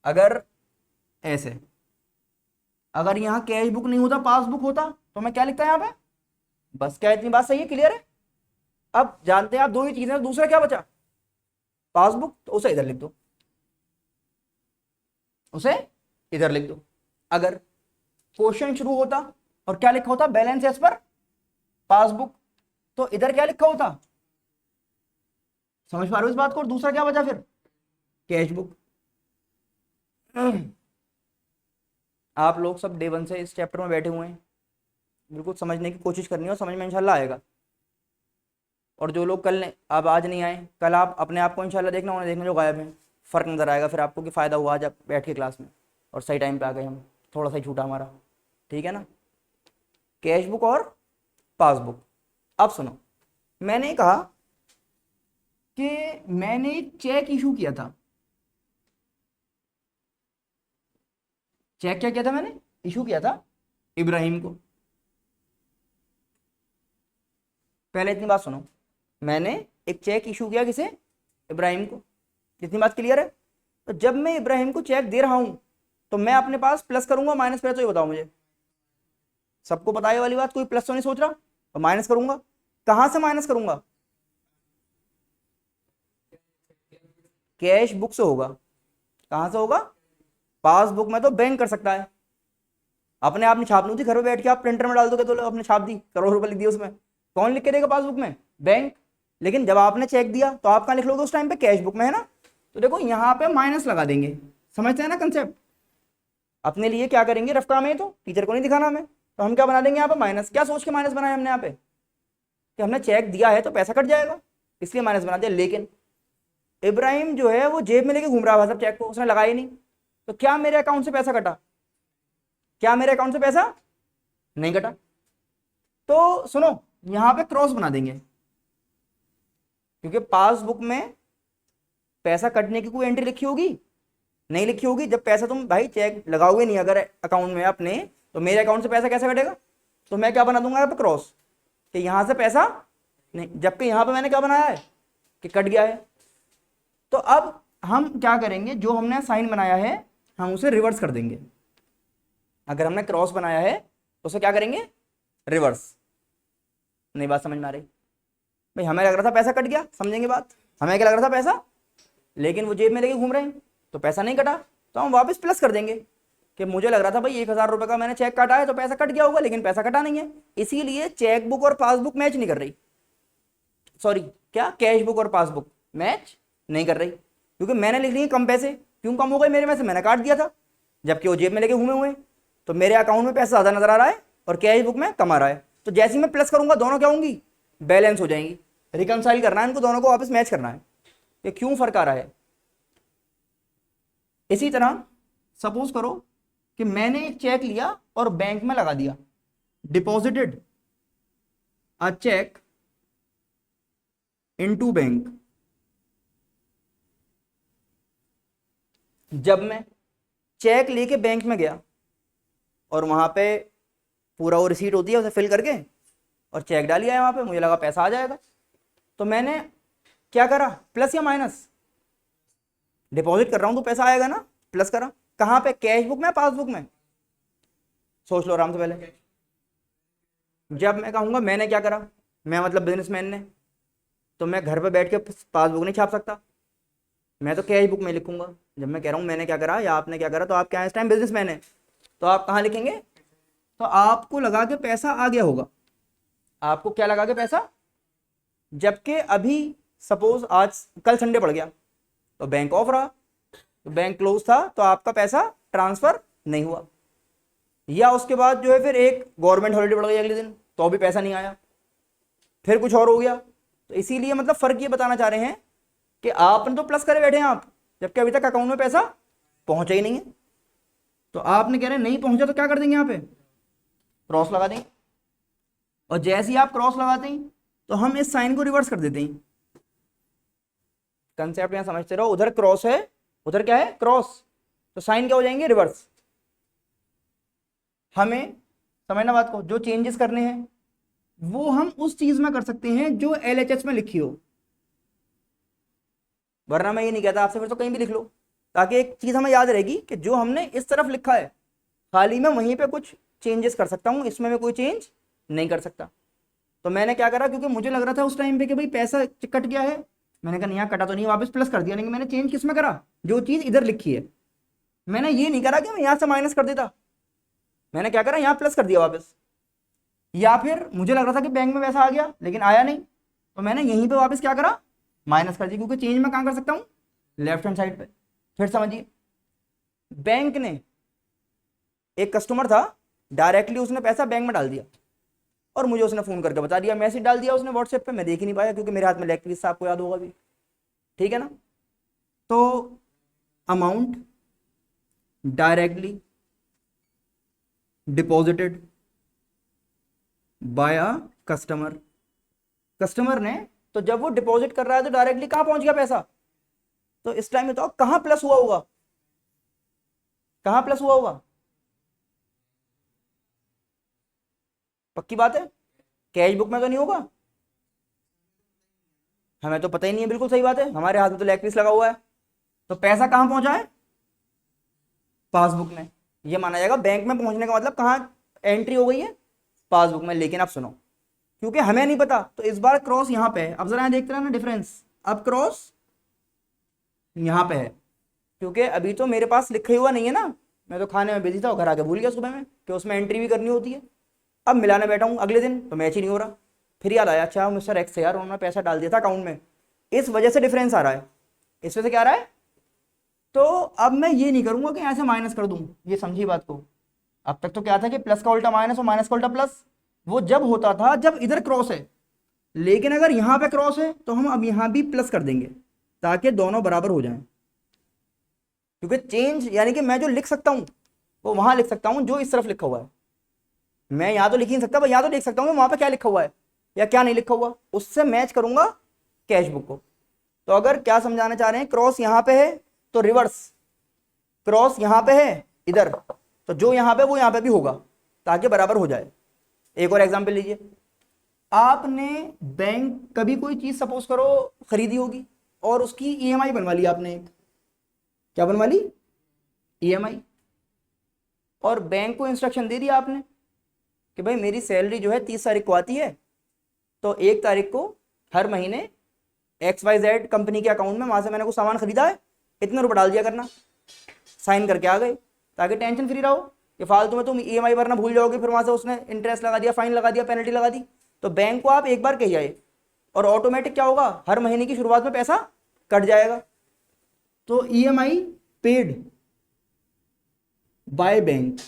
अगर ऐसे, अगर यहां कैश बुक नहीं होता, पासबुक होता, तो मैं क्या लिखता यहां पे, बस। क्या इतनी बात सही है, क्लियर है? अब जानते हैं आप दो ही चीजें, दूसरा क्या बचा, पासबुक, तो उसे इधर लिख दो, उसे इधर लिख दो। अगर क्वेश्चन शुरू होता और क्या लिखा होता, बैलेंस एज पर पासबुक, तो इधर क्या लिखा होता, समझ पा रहे हो इस बात को? और दूसरा क्या बचा फिर, कैश बुक। आप लोग सब डे 1 से इस चैप्टर में बैठे हुए हैं, बिल्कुल समझने की कोशिश करनी है और समझ में इंशाल्लाह आएगा। और जो लोग कल ने, अब आज नहीं आए, कल आप अपने आप को इंशाल्लाह देखना, उन्हें देखना जो गायब है, फ़र्क नज़र आएगा फिर आपको कि फ़ायदा हुआ आज आप बैठ के क्लास में और सही टाइम पे आ गए हम, थोड़ा सा ही छूटा हमारा, ठीक है ना। कैश बुक और पासबुक। अब सुनो, मैंने कहा कि मैंने चेक इशू किया था, चेक क्या किया था मैंने, इशू किया था इब्राहिम को। पहले इतनी बात सुनो, मैंने एक चेक इशू किया किसे, इब्राहिम को। कितनी बात क्लियर है? तो जब मैं इब्राहिम को चेक दे रहा हूं, तो मैं अपने पास प्लस करूंगा माइनस पे, तो ये बताओ मुझे, सबको पता है वाली बात, कोई प्लस तो नहीं सोच रहा, तो माइनस करूंगा। कहां से माइनस करूंगा, कैश बुक से होगा। कहां से होगा, पासबुक में तो बैंक कर सकता है, अपने आप नहीं छापनी थी, घर में बैठ के आप प्रिंटर में डाल दोगे तो अपने छाप दी, करोड़ रुपए लिख दिए उसमें, कौन लिख के देगा पासबुक में, बैंक। लेकिन जब आपने चेक दिया तो आप कहां लिख लोगे उस टाइम पे, कैश बुक में, है ना। तो देखो यहाँ पे माइनस लगा देंगे, समझते हैं ना कंसेप्ट। अपने लिए क्या करेंगे, रफ काम है तो टीचर को नहीं दिखाना हमें, तो हम क्या बना देंगे यहाँ पे माइनस। क्या सोच के माइनस बनाया हमने यहाँ पे, कि हमने चेक दिया है तो पैसा कट जाएगा, इसलिए माइनस बना दिया। लेकिन इब्राहिम जो है वो जेब में लेके घूम रहा है सब चेक को, उसने लगाया ही नहीं, तो क्या मेरे अकाउंट से पैसा कटा, क्या मेरे अकाउंट से पैसा नहीं कटा। तो सुनो, यहां पे क्रॉस बना देंगे, क्योंकि पासबुक में पैसा कटने की कोई एंट्री लिखी होगी नहीं, लिखी होगी। जब पैसा तुम भाई चेक लगाओगे नहीं अगर अकाउंट में अपने, तो मेरे अकाउंट से पैसा कैसे कटेगा। तो मैं क्या बना दूंगा यहाँ पे क्रॉस, कि यहां से पैसा नहीं, जबकि यहां पे मैंने क्या बनाया है कि कट गया है। तो अब हम क्या करेंगे, जो हमने साइन बनाया है हम उसे रिवर्स कर देंगे। अगर हमने क्रॉस बनाया है तो उसे क्या करेंगे, रिवर्स। नहीं बात समझ में आ रही भाई, हमें लग रहा था पैसा कट गया, समझेंगे बात, हमें क्या लग रहा था पैसा, लेकिन वो जेब में लेके घूम रहे हैं तो पैसा नहीं कटा, तो हम वापस प्लस कर देंगे कि मुझे लग रहा था भाई 1,000 रुपए का मैंने चेक काटा है तो पैसा कट गया होगा, लेकिन पैसा कटा नहीं है। इसीलिए चेक बुक और पासबुक मैच नहीं कर रही, सॉरी क्या, कैश बुक और पासबुक मैच नहीं कर रही, क्योंकि मैंने लिख ली कम पैसे। क्यों कम हो गए मेरे में से, मैंने काट दिया था, जबकि वो जेब में लेके घूमे हुए हैं, तो मेरे अकाउंट में पैसा ज्यादा नजर आ रहा है और कैश बुक में कम आ रहा है। तो जैसे ही मैं प्लस करूंगा दोनों क्या होंगी, बैलेंस हो जाएंगी। रिकनसाइल करना है इनको दोनों को, वापस मैच करना है कि क्यों फर्क आ रहा है। इसी तरह सपोज करो कि मैंने एक चेक लिया और बैंक में लगा दिया, डिपॉजिटेड अ चेक इनटू बैंक। जब मैं चेक लेके बैंक में गया और वहां पे पूरा वो रिसीट होती है उसे फिल करके और चेक डालिया है वहां पे, मुझे लगा पैसा आ जाएगा, तो मैंने क्या करा, प्लस या माइनस, डिपॉजिट कर रहा हूं तो पैसा आएगा ना, प्लस करा। कहां पे, कैश बुक में पासबुक में, सोच लो आराम से पहले। जब मैं कहूंगा मैंने क्या करा, मैं मतलब बिजनेसमैन ने, तो मैं घर पे बैठ के पासबुक नहीं छाप सकता, मैं तो कैश बुक में लिखूंगा। जब मैं कह रहा हूं मैंने क्या करा या आपने क्या करा, तो आप क्या इस टाइम बिजनेसमैन है, तो आप कहां लिखेंगे, तो आपको लगा के पैसा आ गया होगा, आपको क्या लगा के पैसा, जबकि अभी सपोज आज कल संडे पड़ गया तो बैंक ऑफ रहा, तो बैंक क्लोज था तो आपका पैसा ट्रांसफर नहीं हुआ, या उसके बाद जो है फिर एक गवर्नमेंट हॉलीडे पड़ गई अगले दिन तो भी पैसा नहीं आया, फिर कुछ और हो गया। तो इसीलिए मतलब फर्क ये बताना चाह रहे हैं कि आपने तो प्लस करे बैठे हैं आप, जबकि अभी तक अकाउंट में पैसा पहुंचा ही नहीं है। तो आपने कह रहे हैं नहीं पहुंचा तो क्या कर देंगे, यहाँ पे क्रॉस लगा देंगे, और जैसे ही आप क्रॉस लगाते हैं तो हम इस साइन को रिवर्स कर देते हैं, कंसेप्ट यहाँ समझते रहो। उधर क्रॉस है, उधर क्या है क्रॉस, तो साइन क्या हो जाएंगे रिवर्स। हमें समझना बात को, जो चेंजेस करने हैं वो हम उस चीज में कर सकते हैं जो LHS में लिखी हो, वरना मैं ये नहीं कहता आपसे फिर तो कहीं भी लिख लो, ताकि एक चीज हमें याद रहेगी कि जो हमने इस तरफ लिखा है खाली मैं वहीं पे कुछ चेंजेस कर सकता हूँ, इसमें मैं कोई चेंज नहीं कर सकता। तो मैंने क्या करा, क्योंकि मुझे लग रहा था उस टाइम पे कि भाई पैसा कट गया है, मैंने कहा नहीं यहाँ कटा तो नहीं, वापस प्लस कर दिया। लेकिन मैंने चेंज किस में करा, जो चीज इधर लिखी है। मैंने ये नहीं करा कि मैं यहाँ से माइनस कर देता, मैंने क्या करा यहाँ प्लस कर दिया वापस। या फिर मुझे लग रहा था कि बैंक में पैसा आ गया लेकिन आया नहीं, तो मैंने यहीं पे वापस क्या करा माइनस कर दिया, क्योंकि चेंज मैं कहाँ कर सकता हूँ लेफ्ट हैंड साइड पे। फिर समझिए, बैंक ने, एक कस्टमर था, डायरेक्टली उसने पैसा बैंक में डाल दिया और मुझे उसने फोन करके बता दिया, मैसेज डाल दिया उसने व्हाट्सएप पे, मैं देख ही नहीं पाया क्योंकि मेरे हाथ में इलेक्ट्रिक था, आपको याद होगा भी, ठीक है ना। तो amount directly deposited bye a customer, customer ने, तो जब वो डिपॉजिट कर रहा है तो डायरेक्टली कहां पहुंच गया पैसा, तो इस टाइम में तो कहां प्लस हुआ होगा, कहां प्लस हुआ होगा, पक्की बात है, कैश बुक में तो नहीं होगा, हमें तो पता ही नहीं है, बिल्कुल सही बात है, हमारे हाथ में तो लैग लगा हुआ है, तो पैसा कहां पहुंचा है पासबुक में, ये माना जाएगा बैंक में पहुंचने का मतलब कहां एंट्री हो गई है पासबुक में। लेकिन अब सुनो, क्योंकि हमें नहीं पता तो इस बार क्रॉस यहां पे है, अब जरा देखते रहे ना डिफरेंस, अब क्रॉस यहां पे है, क्योंकि अभी तो मेरे पास लिखा हुआ नहीं है ना, मैं तो खाने में बिजी था और घर आके भूल गया सुबह में कि उसमें एंट्री भी करनी होती है। अब मिलाने बैठा हूँ अगले दिन तो मैच ही नहीं हो रहा, फिर याद आया अच्छा मिस्टर एक्स से यार उन्होंने पैसा डाल दिया था अकाउंट में, इस वजह से डिफरेंस आ रहा है, इस वजह से क्या आ रहा है। तो अब मैं ये नहीं करूंगा कि ऐसे माइनस कर दूं, ये समझी बात को। अब तक तो क्या था कि प्लस का उल्टा माइनस और माइनस का उल्टा प्लस, वो जब होता था जब इधर क्रॉस है, लेकिन अगर यहां पे क्रॉस है तो हम अब यहां भी प्लस कर देंगे ताकि दोनों बराबर हो जाएं, क्योंकि चेंज यानी कि मैं जो लिख सकता हूं वो वहां लिख सकता हूं जो इस तरफ लिखा हुआ है, मैं यहां तो लिख ही नहीं सकता, यहां तो देख सकता हूं वहां पे क्या लिखा हुआ है या क्या नहीं लिखा हुआ, उससे मैच करूंगा कैश बुक को। तो अगर क्या समझाना चाह रहे हैं, क्रॉस यहां पे है तो रिवर्स, क्रॉस यहां पे है इधर, तो जो यहां पे वो यहां पे भी होगा ताकि बराबर हो जाए। एक और एग्जांपल लीजिए, आपने बैंक कभी कोई चीज सपोज करो खरीदी होगी और उसकी EMI बनवा ली आपने, एक क्या बनवा ली EMI, और बैंक को इंस्ट्रक्शन दे दिया आपने कि भाई मेरी सैलरी जो है 30 तारीख को आती है, तो 1 तारीख को हर महीने XYZ कंपनी के अकाउंट में वहां से मैंने कुछ सामान खरीदा है, इतने रुपए डाल दिया करना, साइन करके आ गए ताकि टेंशन फ्री रहो कि फालतू में तुम EMI भरना भूल जाओगे, फिर वहां से उसने इंटरेस्ट लगा दिया, फाइन लगा दिया, पेनल्टी लगा दी। तो बैंक को आप एक बार कही आए और ऑटोमेटिक क्या होगा, हर महीने की शुरुआत में पैसा कट जाएगा। तो EMI paid by bank,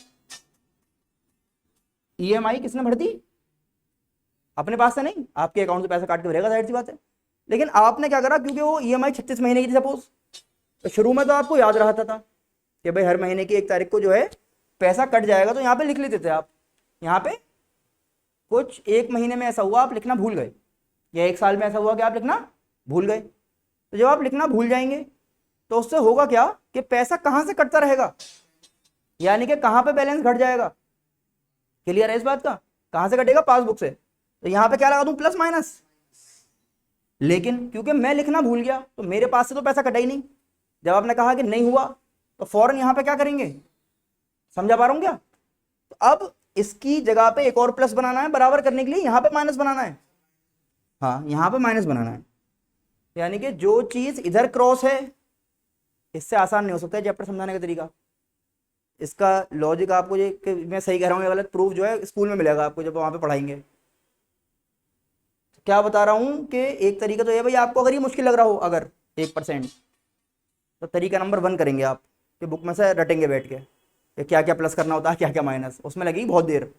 EMI किसने भर दी, अपने पास से नहीं, आपके अकाउंट से पैसा काट के भरेगा, जाहिर सी बात है। लेकिन आपने क्या करा, क्योंकि वो EMI 36 महीने की थी सपोज, तो शुरू में तो आपको याद रहता था कि भाई हर महीने की 1 तारीख को जो है पैसा कट जाएगा, तो यहाँ पे लिख लेते थे आप, यहाँ पे कुछ 1 महीने में ऐसा हुआ आप लिखना भूल गए, या 1 साल में ऐसा हुआ कि आप लिखना भूल गए, तो जब आप लिखना भूल जाएंगे तो उससे होगा क्या कि पैसा कहाँ से कटता रहेगा, यानी कि कहाँ पे बैलेंस घट जाएगा। क्लियर है इस बात का, कहाँ से कटेगा पासबुक से, तो यहाँ पे क्या लगा दूं प्लस माइनस, लेकिन क्योंकि मैं लिखना भूल गया तो मेरे पास से तो पैसा कटा ही नहीं। जब आपने कहा कि नहीं हुआ तो फौरन यहाँ पे क्या करेंगे, समझा पा रहा हूं क्या। तो अब इसकी जगह पे एक और प्लस बनाना है, बराबर करने के लिए यहाँ पे माइनस बनाना है, हाँ यहाँ पे माइनस बनाना है, यानी कि जो चीज इधर क्रॉस है, इससे आसान नहीं हो सकता है चैप्टर समझाने का तरीका। इसका लॉजिक आपको ये कि मैं सही कह रहा हूँ या गलत, प्रूफ जो है स्कूल में मिलेगा आपको जब वहां पे पढ़ाएंगे। क्या बता रहा हूं कि एक तरीका तो ये भाई, आपको अगर ये मुश्किल लग रहा हो अगर 1%, तो तरीका नंबर 1 करेंगे आप कि बुक में से रटेंगे बैठ के कि क्या क्या प्लस करना होता है, क्या क्या माइनस, उसमें लगेगी बहुत देर।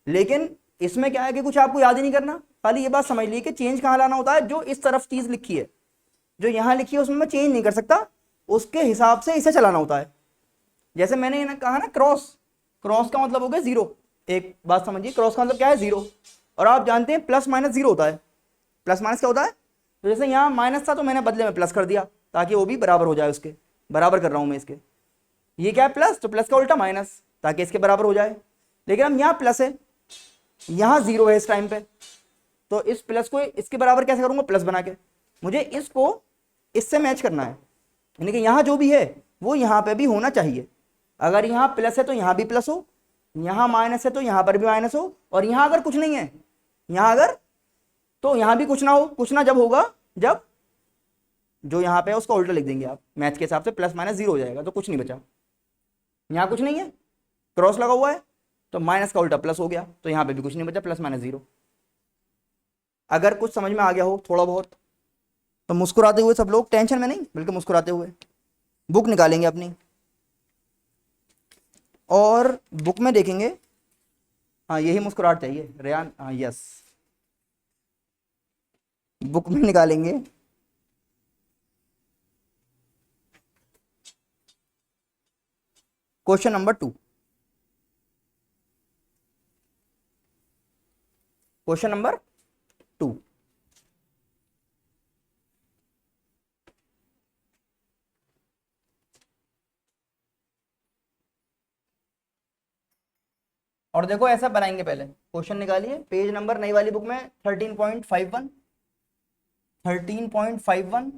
लेकिन इसमें क्या है कि कुछ आपको याद ही नहीं करना, खाली ये बात समझ ली कि चेंज कहाँ लाना होता है, जो इस तरफ चीज लिखी है, जो यहाँ लिखी है उसमें मैं चेंज नहीं कर सकता, उसके हिसाब से इसे चलाना होता है। जैसे मैंने ये कहा ना क्रॉस, क्रॉस का मतलब हो गया 0, एक बात समझिए, क्रॉस का मतलब क्या है 0, और आप जानते हैं प्लस माइनस 0 होता है, प्लस माइनस क्या होता है तो जैसे यहाँ माइनस था तो मैंने बदले में प्लस कर दिया ताकि वो भी बराबर हो जाए, उसके बराबर कर रहा हूँ मैं इसके। ये क्या है प्लस, तो प्लस का उल्टा माइनस ताकि इसके बराबर हो जाए। लेकिन हम यहाँ प्लस है, यहाँ जीरो है इस टाइम पे, तो इस प्लस को इसके बराबर कैसे करूंगा, प्लस बना के। मुझे इसको इससे मैच करना है, यानी कि यहाँ जो भी है वो यहाँ पे भी होना चाहिए। अगर यहाँ प्लस है तो यहाँ भी प्लस हो, यहाँ माइनस है तो यहाँ पर भी माइनस हो, और यहाँ अगर कुछ नहीं है, यहाँ अगर, तो यहाँ भी कुछ ना हो। कुछ ना जब होगा जब जो यहाँ पे है उसका उल्टा लिख देंगे आप मैथ के हिसाब से, प्लस माइनस जीरो हो जाएगा, तो कुछ नहीं बचा। यहाँ कुछ नहीं है, क्रॉस लगा हुआ है, तो माइनस का उल्टा प्लस हो गया, तो यहाँ पे भी कुछ नहीं बचा, प्लस माइनस जीरो। अगर कुछ समझ में आ गया हो थोड़ा बहुत तो मुस्कुराते हुए सब लोग, टेंशन में नहीं, बल्कि मुस्कुराते हुए बुक निकालेंगे अपनी और बुक में देखेंगे। हाँ यही मुस्कुराहट चाहिए रेयान, हाँ यस, बुक में निकालेंगे क्वेश्चन नंबर 2। क्वेश्चन नंबर 2, और देखो ऐसा बनाएंगे, पहले क्वेश्चन निकालिए, पेज नंबर नई वाली बुक में 13.51, 13.51।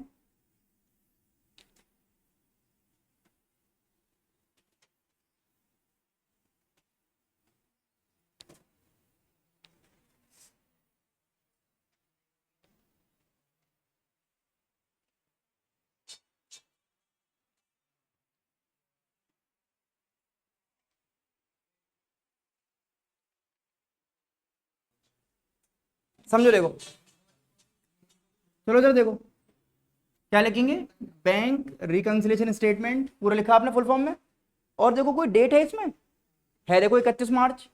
समझो देखो, चलो इधर देखो क्या लिखेंगे, बैंक रिकंसिलिएशन स्टेटमेंट पूरा लिखा आपने फुल फॉर्म में, और देखो कोई डेट है इसमें, है देखो 31 मार्च,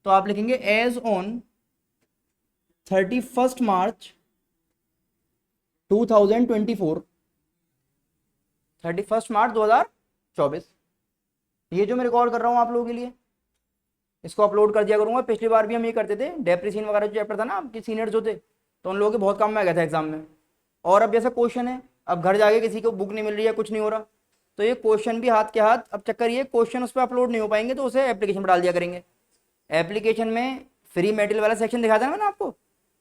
तो आप लिखेंगे एज ऑन 31 मार्च 2024, 31 मार्च 2024। ये जो मैं रिकॉर्ड कर रहा हूँ आप लोगों के लिए, इसको अपलोड कर दिया करूंगा। पिछली बार भी हम ये करते थे, डेप्रिसिएशन वगैरह जो चैप्टर था ना, आपके सीनियर जो थे, तो उन लोगों के बहुत काम में आ गया था एग्जाम में। और अब जैसा क्वेश्चन है, अब घर जाके किसी को बुक नहीं मिल रही है, कुछ नहीं हो रहा, तो ये क्वेश्चन भी हाथ के हाथ, अब चक्कर ये क्वेश्चन उस पर अपलोड नहीं हो पाएंगे, तो उसे एप्लीकेशन पर डाल दिया करेंगे। एप्लीकेशन में फ्री मेटेरियल वाला सेक्शन दिखा था मैंने आपको,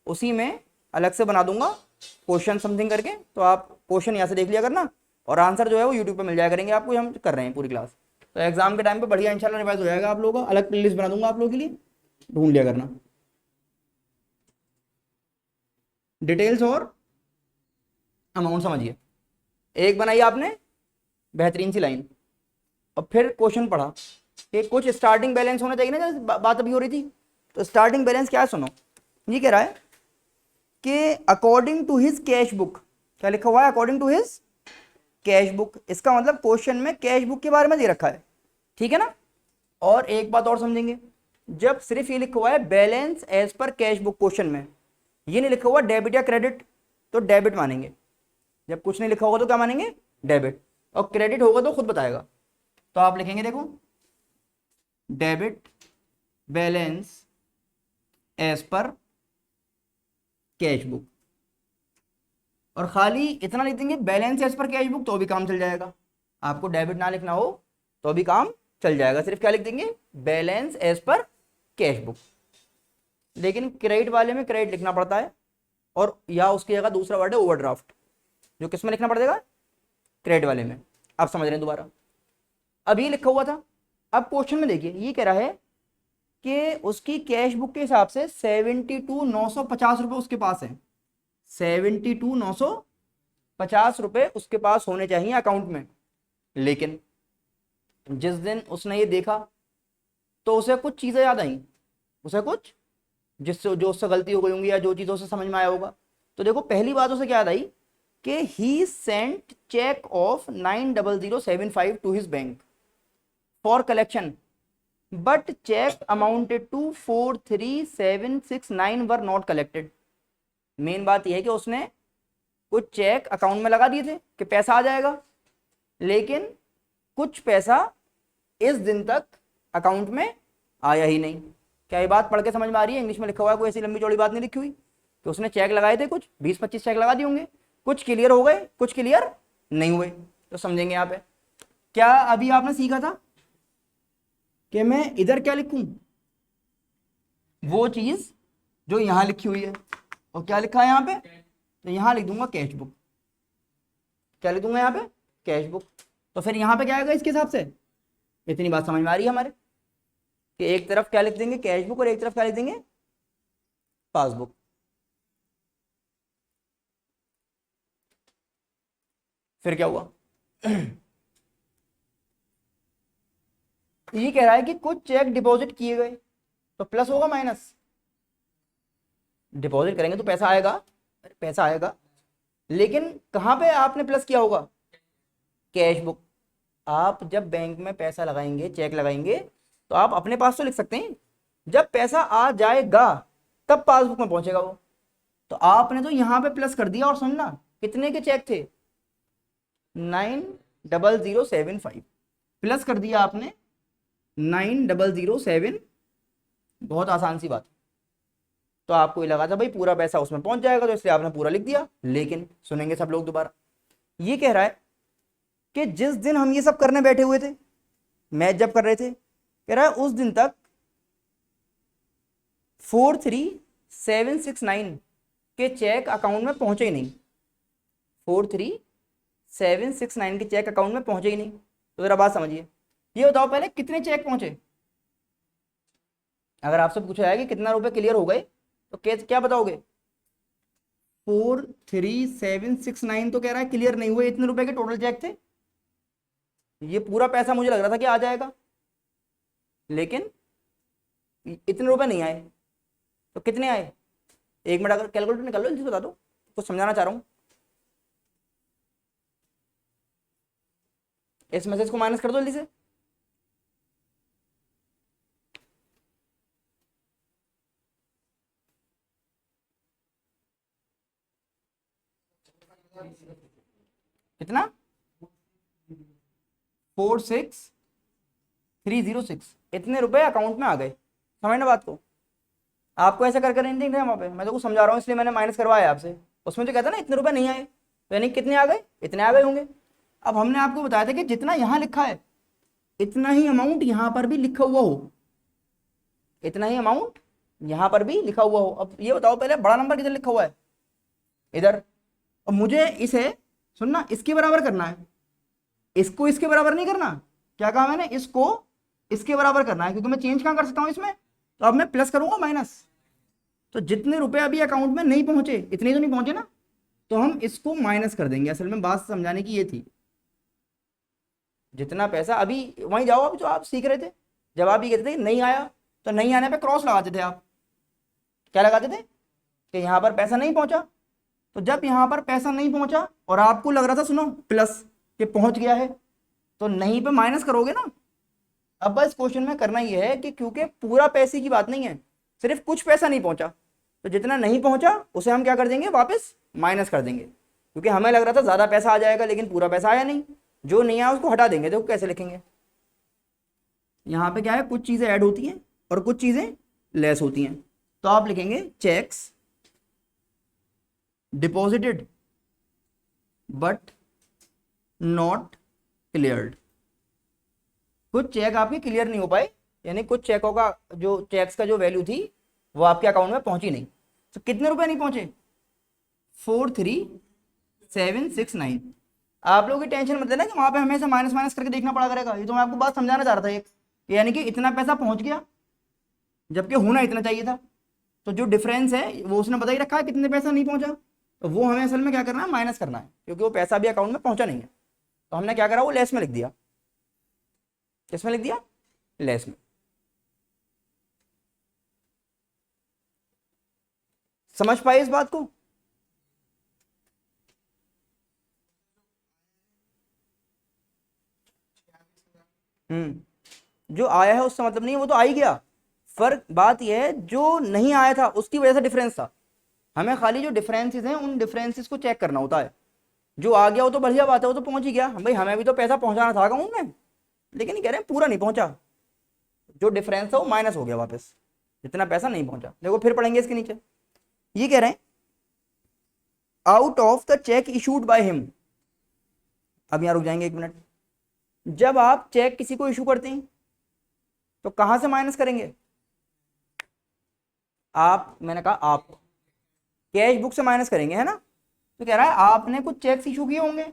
उसी में अलग से बना दूंगा क्वेश्चन समथिंग करके, तो आप क्वेश्चन यहाँ से देख लिया करना, और आंसर जो है वो यूट्यूब पर मिल जाया करेंगे आपको, हम कर रहे हैं पूरी क्लास। तो एग्जाम के टाइम पे बढ़िया इंशाल्लाह रिवाइज हो जाएगा आप लोगों का, अलग प्लेलिस्ट बना दूंगा आप लोगों के लिए, ढूंढ लिया करना। डिटेल्स और अमाउंट समझिए, एक बनाई आपने बेहतरीन सी लाइन, और फिर क्वेश्चन पढ़ा कि कुछ स्टार्टिंग बैलेंस होना चाहिए ना, जैसे बात अभी हो रही थी। तो स्टार्टिंग बैलेंस क्या है सुनो, ये कह रहा है कि according to his cash book, क्या लिखा हुआ है, according to his cash book, इसका मतलब क्वेश्चन में कैश बुक के बारे में दे रखा है, ठीक है ना। और एक बात और समझेंगे, जब सिर्फ ये लिखा हुआ है balance as per cash book question में, ये नहीं लिखा हुआ डेबिट या क्रेडिट, तो डेबिट मानेंगे। जब कुछ नहीं लिखा होगा तो क्या मानेंगे, डेबिट, और क्रेडिट होगा तो खुद बताएगा। तो आप लिखेंगे देखो, debit balance as per cash book, और खाली इतना लिख देंगे balance as per cash book, तो भी काम चल जाएगा। आपको डेबिट ना लिखना हो तो भी काम चल जाएगा, सिर्फ क्या लिख देंगे, balance as per cash book. लेकिन क्रेडिट वाले में क्रेडिट लिखना पड़ता है, और या उसकी जगह दूसरा वर्ड है ओवरड्राफ्ट, जो किस में लिखना पड़ेगा, क्रेडिट वाले में। आप समझ रहे हैं दोबारा, अब ये लिखा हुआ था। अब क्वेश्चन में देखिए ये कह रहा है कि उसकी कैश बुक के हिसाब से 72,950 रुपये उसके पास है, 72,950 रुपये उसके पास होने चाहिए अकाउंट में। लेकिन जिस दिन उसने ये देखा तो उसे कुछ चीज़ें याद आई, उसे कुछ जिससे जो उससे गलती हो गई होंगी, या जो चीज़ उसे समझ में आया होगा। तो देखो पहली बात उसे क्या याद आई कि he sent cheque of 90075 to his bank for collection, but cheque amounted to 43769 were not collected. Main बात यह है कि उसने कुछ चेक अकाउंट में लगा दिए थे कि पैसा आ जाएगा, लेकिन कुछ पैसा इस दिन तक अकाउंट में आया ही नहीं। क्या ये बात पढ़ के समझ में आ रही है, इंग्लिश में लिखा हुआ है, कोई ऐसी लंबी चौड़ी बात नहीं लिखी हुई। कि उसने चेक लगाए थे, कुछ 20-25 चेक लगा दिए होंगे, कुछ क्लियर हो गए, कुछ क्लियर नहीं हुए। तो समझेंगे यहाँ पे क्या अभी आपने सीखा था कि मैं इधर क्या लिखूं, वो चीज जो यहां लिखी हुई है, और क्या लिखा है यहाँ पे, तो यहां लिख दूंगा कैश बुक। क्या लिख दूंगा यहाँ पे, कैश बुक। तो फिर यहाँ पे क्या आएगा इसके हिसाब से, इतनी बात समझ में आ रही है हमारे कि एक तरफ क्या लिख देंगे कैश बुक और एक तरफ क्या लिख देंगे पासबुक। फिर क्या हुआ ये कह रहा है कि कुछ चेक डिपॉजिट किए गए, तो प्लस होगा माइनस, डिपॉजिट करेंगे तो पैसा आएगा, पैसा आएगा, लेकिन कहां पे आपने प्लस किया होगा, कैश बुक। आप जब बैंक में पैसा लगाएंगे, चेक लगाएंगे, तो आप अपने पास तो लिख सकते हैं, जब पैसा आ जाएगा तब पासबुक में पहुंचेगा वो। तो आपने तो यहां पे प्लस कर दिया, और समझना कितने के चेक थे, 90075 प्लस कर दिया आपने 9007। बहुत आसान सी बात। तो आपको ये लगा था भाई पूरा पैसा उसमें पहुंच जाएगा, तो इसलिए आपने पूरा लिख दिया। लेकिन सुनेंगे सब लोग दोबारा, ये कह रहा है कि जिस दिन हम ये सब करने बैठे हुए थे, मैच जब कर रहे थे, कह रहा है उस दिन तक 43769 के चेक अकाउंट में पहुंचे ही नहीं, 43769 के चेक अकाउंट में पहुंचे ही नहीं। तो जरा बात समझिए, ये बताओ पहले कितने चेक पहुंचे। अगर आपसे पूछा जाए कि कितना रुपए क्लियर हो गए, तो क्या बताओगे, 43769 तो कह रहा है क्लियर नहीं हुए, इतने रुपए के टोटल चेक थे। ये पूरा पैसा मुझे लग रहा था कि आ जाएगा, लेकिन इतने रुपए नहीं आए। तो कितने आए, एक मिनट अगर कैलकुलेटर निकाल लो, जल्दी बता दो, कुछ समझाना चाह रहा हूं। इस मैसेज को माइनस कर दो जल्दी से। कितना, 46306, इतने रुपए अकाउंट में आ गए। समझना बात को, आपको ऐसा कर नहीं देख रहे वहां पे, मैं तो कुछ समझा रहा हूँ इसलिए मैंने माइनस करवाया आपसे। उसमें जो कहता ना इतने रुपए नहीं आए, तो यानी कितने आ गए, इतने आ गए होंगे। अब हमने आपको बताया था कि जितना यहां लिखा है इतना ही अमाउंट यहां पर भी लिखा हुआ हो, इतना ही अमाउंट यहां पर भी लिखा हुआ हो। अब ये बताओ पहले बड़ा नंबर किधर लिखा हुआ है, इधर। और मुझे इसे सुनना, इसके बराबर करना है, इसको इसके बराबर नहीं करना। क्या कहा मैंने, इसको इसके बराबर करना है, क्योंकि मैं चेंज कहां कर सकता हूं इसमें। तो अब मैं प्लस करूंगा माइनस, तो जितने रुपए अभी अकाउंट में नहीं पहुंचे, इतने तो नहीं पहुंचे ना, तो हम इसको माइनस कर देंगे। असल में बात समझाने की ये थी, जितना पैसा अभी, वहीं जाओ अभी जो आप सीख रहे थे, जब आप ये कहते थे नहीं आया, तो नहीं आने पे क्रॉस लगाते थे आप। क्या लगाते थे कि यहां पर पैसा नहीं पहुंचा। तो जब यहां पर पैसा नहीं पहुंचा और आपको लग रहा था सुनो प्लस कि पहुंच गया है, तो नहीं पे माइनस करोगे ना। अब बस क्वेश्चन में करना यह है कि क्योंकि पूरा पैसे की बात नहीं है, सिर्फ कुछ पैसा नहीं पहुंचा, तो जितना नहीं पहुंचा उसे हम क्या कर देंगे, वापस माइनस कर देंगे। क्योंकि हमें लग रहा था ज्यादा पैसा आ जाएगा, लेकिन पूरा पैसा आया नहीं, जो नहीं आया उसको हटा देंगे। देखो कैसे लिखेंगे, यहाँ पे क्या है, कुछ चीजें ऐड होती हैं और कुछ चीजें लेस होती हैं। तो आप लिखेंगे checks deposited but not cleared. कुछ चेक आपके क्लियर नहीं हो पाए, यानी कुछ चेकों का जो चेक्स का जो वैल्यू थी वो आपके अकाउंट में पहुंची नहीं। तो कितने रुपए नहीं पहुंचे, 43769। आप लोगों की टेंशन मत लेना कि वहां पे हमेशा माइनस माइनस करके देखना पड़ा करेगा, ये तो मैं आपको बात समझाना चाह रहा था एक, यानी कि इतना पैसा पहुंच गया जबकि होना इतना चाहिए था। तो जो डिफरेंस है वो उसने बता ही रखा है, कितने पैसा नहीं पहुंचा, तो वो हमें असल में क्या करना है, माइनस करना है, क्योंकि वो पैसा भी अकाउंट में पहुंचा नहीं है। तो हमने क्या करा, वो लेस में लिख दिया। किसमें लिख दिया, लेस में। समझ पाए इस बात को। जो आया है उससे मतलब नहीं है, वो तो आ ही गया। फर्क बात यह है जो नहीं आया था उसकी वजह से डिफरेंस था। हमें खाली जो डिफरेंसेस हैं उन डिफरेंसेस को चेक करना होता है। जो आ गया वो तो बढ़िया बात है, वो तो पहुंच ही गया भाई, हमें भी तो पैसा पहुंचाना था अकाउंट में, लेकिन कह रहे हैं पूरा नहीं पहुंचा। जो डिफरेंस है वो माइनस हो गया वापस, जितना पैसा नहीं पहुंचा। देखो फिर पढ़ेंगे इसके नीचे, ये कह रहे हैं out of the check issued by him. अब यहां रुक जाएंगे 1 मिनट। जब आप चेक किसी को इशू करते हैं तो कहां से माइनस करेंगे? आप, मैंने कहा आप कैश बुक से माइनस करेंगे, है ना। तो कह रहा है आपने कुछ चेक्स इशू किए होंगे,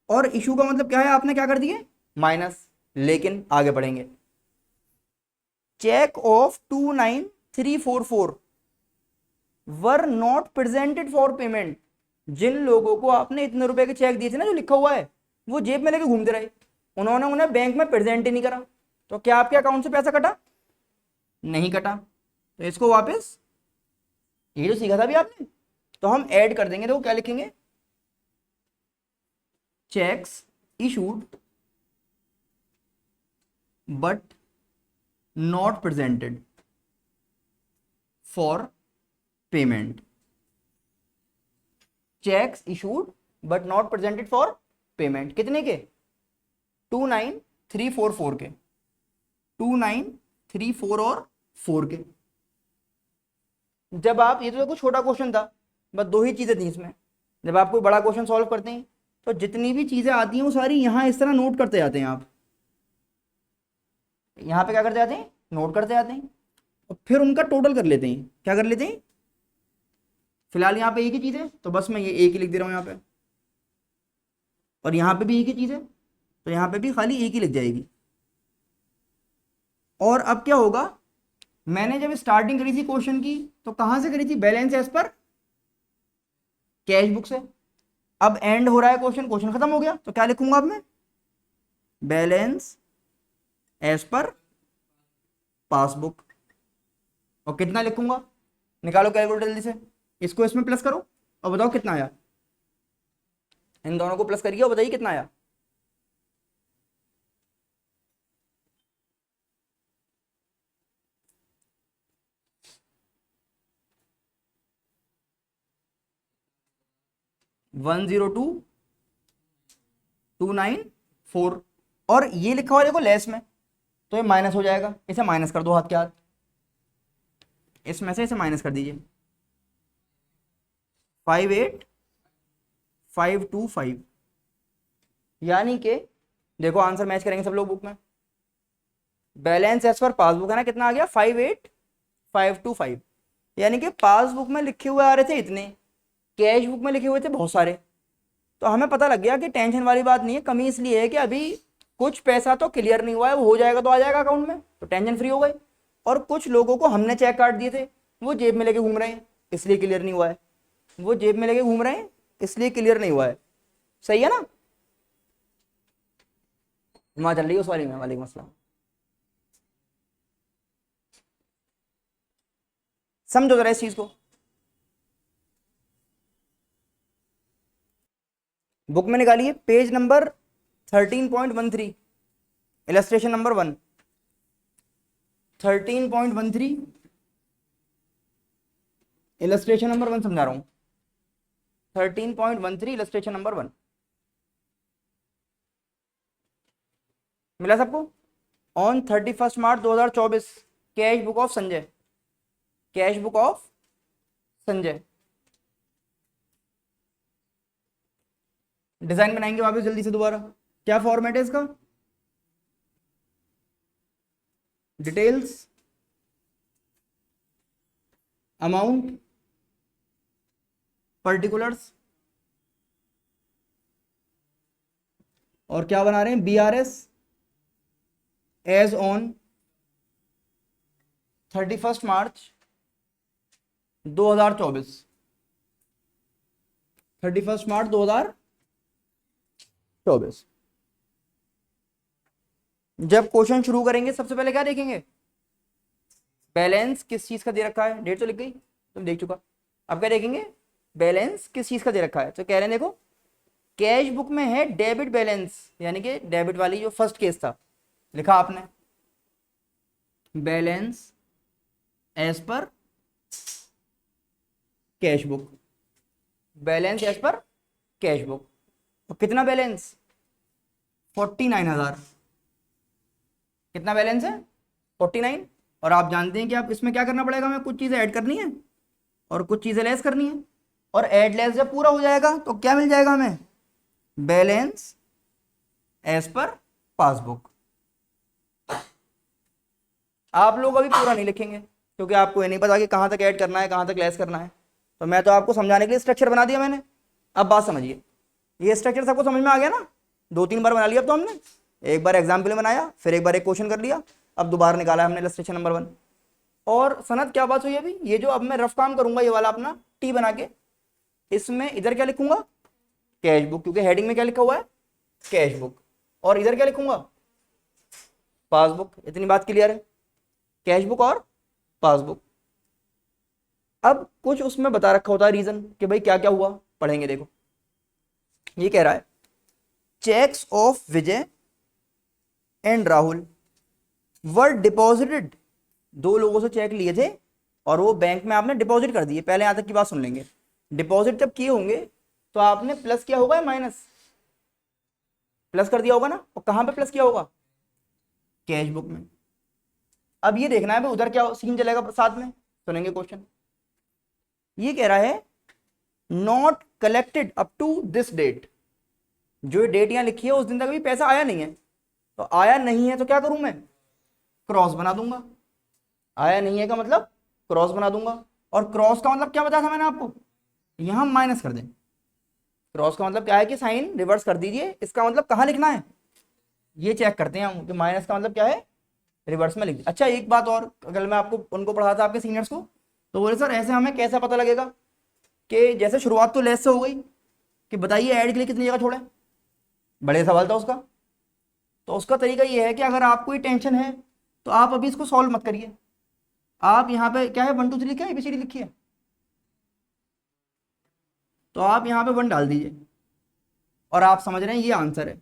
और इशू का मतलब क्या है, आपने क्या कर दिए, माइनस। लेकिन आगे बढ़ेंगे, cheque of 29344 were not presented for payment. जिन लोगों को आपने इतने रुपए के चेक दिए थे ना, जो लिखा हुआ है, वो जेब में लेके घूमते रहे, उन्होंने उन्हें बैंक में प्रेजेंट ही नहीं करा, तो क्या आपके अकाउंट से पैसा कटा? नहीं कटा। तो इसको वापस, ये जो सीखा था अभी आपने, तो हम ऐड कर देंगे। देखो क्या लिखेंगे, cheques issued but not presented for payment. Cheques issued but not presented for payment. कितने के? 29344 के, 2934 और 4 के। जब आप, ये तो देखो छोटा क्वेश्चन था, बस 2 ही चीजें थी इसमें। जब आप कोई बड़ा क्वेश्चन सॉल्व करते हैं तो जितनी भी चीजें आती हैं वो सारी यहां इस तरह नोट करते जाते हैं। आप यहां पे क्या करते जाते हैं, नोट करते जाते हैं, और फिर उनका टोटल कर लेते हैं। क्या कर लेते हैं, फिलहाल यहाँ पे एक ही चीज है तो बस मैं ये एक ही लिख दे रहा हूँ यहाँ पे, और यहाँ पे भी एक ही चीज है तो यहाँ पे भी खाली एक ही लिख जाएगी। और अब क्या होगा, मैंने जब स्टार्टिंग करी थी क्वेश्चन की तो कहां से करी थी, balance as per cash book से। अब एंड हो रहा है क्वेश्चन, क्वेश्चन खत्म हो गया, तो क्या लिखूंगा अब मैं, बैलेंस एज पर पासबुक। और कितना लिखूंगा, निकालो कैलकुलेटर जल्दी से, इसको इसमें प्लस करो और बताओ कितना आया। इन दोनों को प्लस करिए और बताइए कितना आया। वन 102,294, और ये लिखा हुआ देखो लेस में, तो ये माइनस हो जाएगा। इसे माइनस कर दो हाथ के हाथ, इसमें से इसे माइनस कर दीजिए। 58,525, यानी कि देखो आंसर मैच करेंगे सब लोग बुक में। बैलेंस एज पर पासबुक है ना, कितना आ गया, 58,525। यानी कि पासबुक में लिखे हुए आ रहे थे इतने, कैश बुक में लिखे हुए थे बहुत सारे। तो हमें पता लग गया कि टेंशन वाली बात नहीं है। कमी इसलिए है कि अभी कुछ पैसा तो क्लियर नहीं हुआ है, वो हो जाएगा तो आ जाएगा अकाउंट में, तो टेंशन फ्री हो गई। और कुछ लोगों को हमने चेक काट दिए थे, वो जेब में लेके घूम रहे हैं इसलिए क्लियर नहीं हुआ है, वो जेब में लेके घूम रहे हैं इसलिए क्लियर नहीं हुआ है। सही है ना, वहां चल रही है उस वाली में वाली मसला। समझो जरा इस चीज को। बुक में निकालिए page number 13.13, illustration number 1, 13.13, illustration number 1 समझा रहा हूं। 13.13 इलस्ट्रेशन नंबर 1 मिला सबको। On 31 March 2024, cash book of Sanjay, cash book of Sanjay. Design बनाएंगे वापस जल्दी से दोबारा। क्या फॉर्मेट है इसका, डिटेल्स, अमाउंट, पर्टिकुलर्स, और क्या बना रहे हैं, BRS एज ऑन 31 मार्च 2024, 31 मार्च 2024। जब क्वेश्चन शुरू करेंगे सबसे पहले क्या देखेंगे, बैलेंस किस चीज का दे रखा है, डेट तो लिख गई तुम देख चुका। अब क्या देखेंगे, बैलेंस किस चीज का दे रखा है। तो कह रहे हैं देखो कैश बुक में है डेबिट बैलेंस, यानी कि डेबिट वाली जो फर्स्ट केस था लिखा आपने, balance as per cash book, balance as per cash book. तो कितना बैलेंस, 49,000। कितना बैलेंस है, 49। और आप जानते हैं कि आप इसमें क्या करना पड़ेगा, हमें कुछ चीजें ऐड करनी है और कुछ चीजें लेस करनी है। और एड लेस जब पूरा हो जाएगा तो क्या मिल जाएगा हमें, बैलेंस एज पर पासबुक। आप लोग अभी पूरा नहीं लिखेंगे क्योंकि आपको ये नहीं पता कि कहाँ तक ऐड करना है कहाँ तक लेस करना है, तो मैं तो आपको समझाने के लिए स्ट्रक्चर बना दिया मैंने। अब बात समझिए, ये स्ट्रक्चर सबको समझ में आ गया ना, 2-3 बार बना लिया अब तो हमने, एक बार एग्जाम के लिए बनाया, फिर एक बार एक क्वेश्चन कर लिया, अब दोबारा निकाला हमने इलस्ट्रेशन नंबर 1। और सनत क्या बात हुई अभी, ये जो अब मैं रफ काम करूंगा ये वाला अपना टी बना के, इसमें इधर क्या लिखूंगा, कैश बुक, क्योंकि हेडिंग में क्या लिखा हुआ है, कैश बुक, और इधर क्या लिखूंगा, पासबुक। इतनी बात क्लियर है, कैश बुक और पासबुक। अब कुछ उसमें बता रखा होता है रीजन कि भाई क्या क्या हुआ, पढ़ेंगे। देखो ये कह रहा है cheques of Vijay and Rahul were deposited, 2 लोगों से चेक लिए थे और वो बैंक में आपने डिपॉजिट कर दिए। पहले यहां तक की बात सुन लेंगे, डिपॉजिट जब किए होंगे तो आपने प्लस किया होगा या माइनस, प्लस कर दिया होगा ना, और कहां पे प्लस किया होगा, कैश बुक में। अब ये देखना है भाई उधर क्या सीन चलेगा साथ में, सुनेंगे क्वेश्चन। ये कह रहा है not collected up to this date, जो डेट यहां लिखी है उस दिन तक भी पैसा आया नहीं है, तो आया नहीं है तो क्या करूं मैं, क्रॉस बना दूंगा। आया नहीं है का मतलब क्रॉस बना दूंगा, और क्रॉस का मतलब क्या बताया था मैंने आपको, यहां माइनस कर दें। क्रॉस का मतलब क्या है कि साइन रिवर्स कर दीजिए, इसका मतलब कहां लिखना है, ये चेक करते हैं हम कि माइनस का मतलब क्या है, रिवर्स में लिख दिया। अच्छा एक बात और, अगर मैं आपको उनको पढ़ा था आपके सीनियर्स को, तो बोले सर ऐसे हमें कैसे पता लगेगा कि जैसे शुरुआत तो लेस से हो गई कि बताइए ऐड के लिए कितनी जगह छोड़े, बड़े सवाल था उसका। तो उसका तरीका ये है कि अगर आपको ही टेंशन है तो आप अभी इसको सॉल्व मत करिए, आप यहाँ पे क्या है 1 2 3 लिखा है, एबीसीडी लिखी है, तो आप यहाँ पे 1 डाल दीजिए और आप समझ रहे हैं ये आंसर है।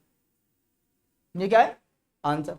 ये क्या है, आंसर।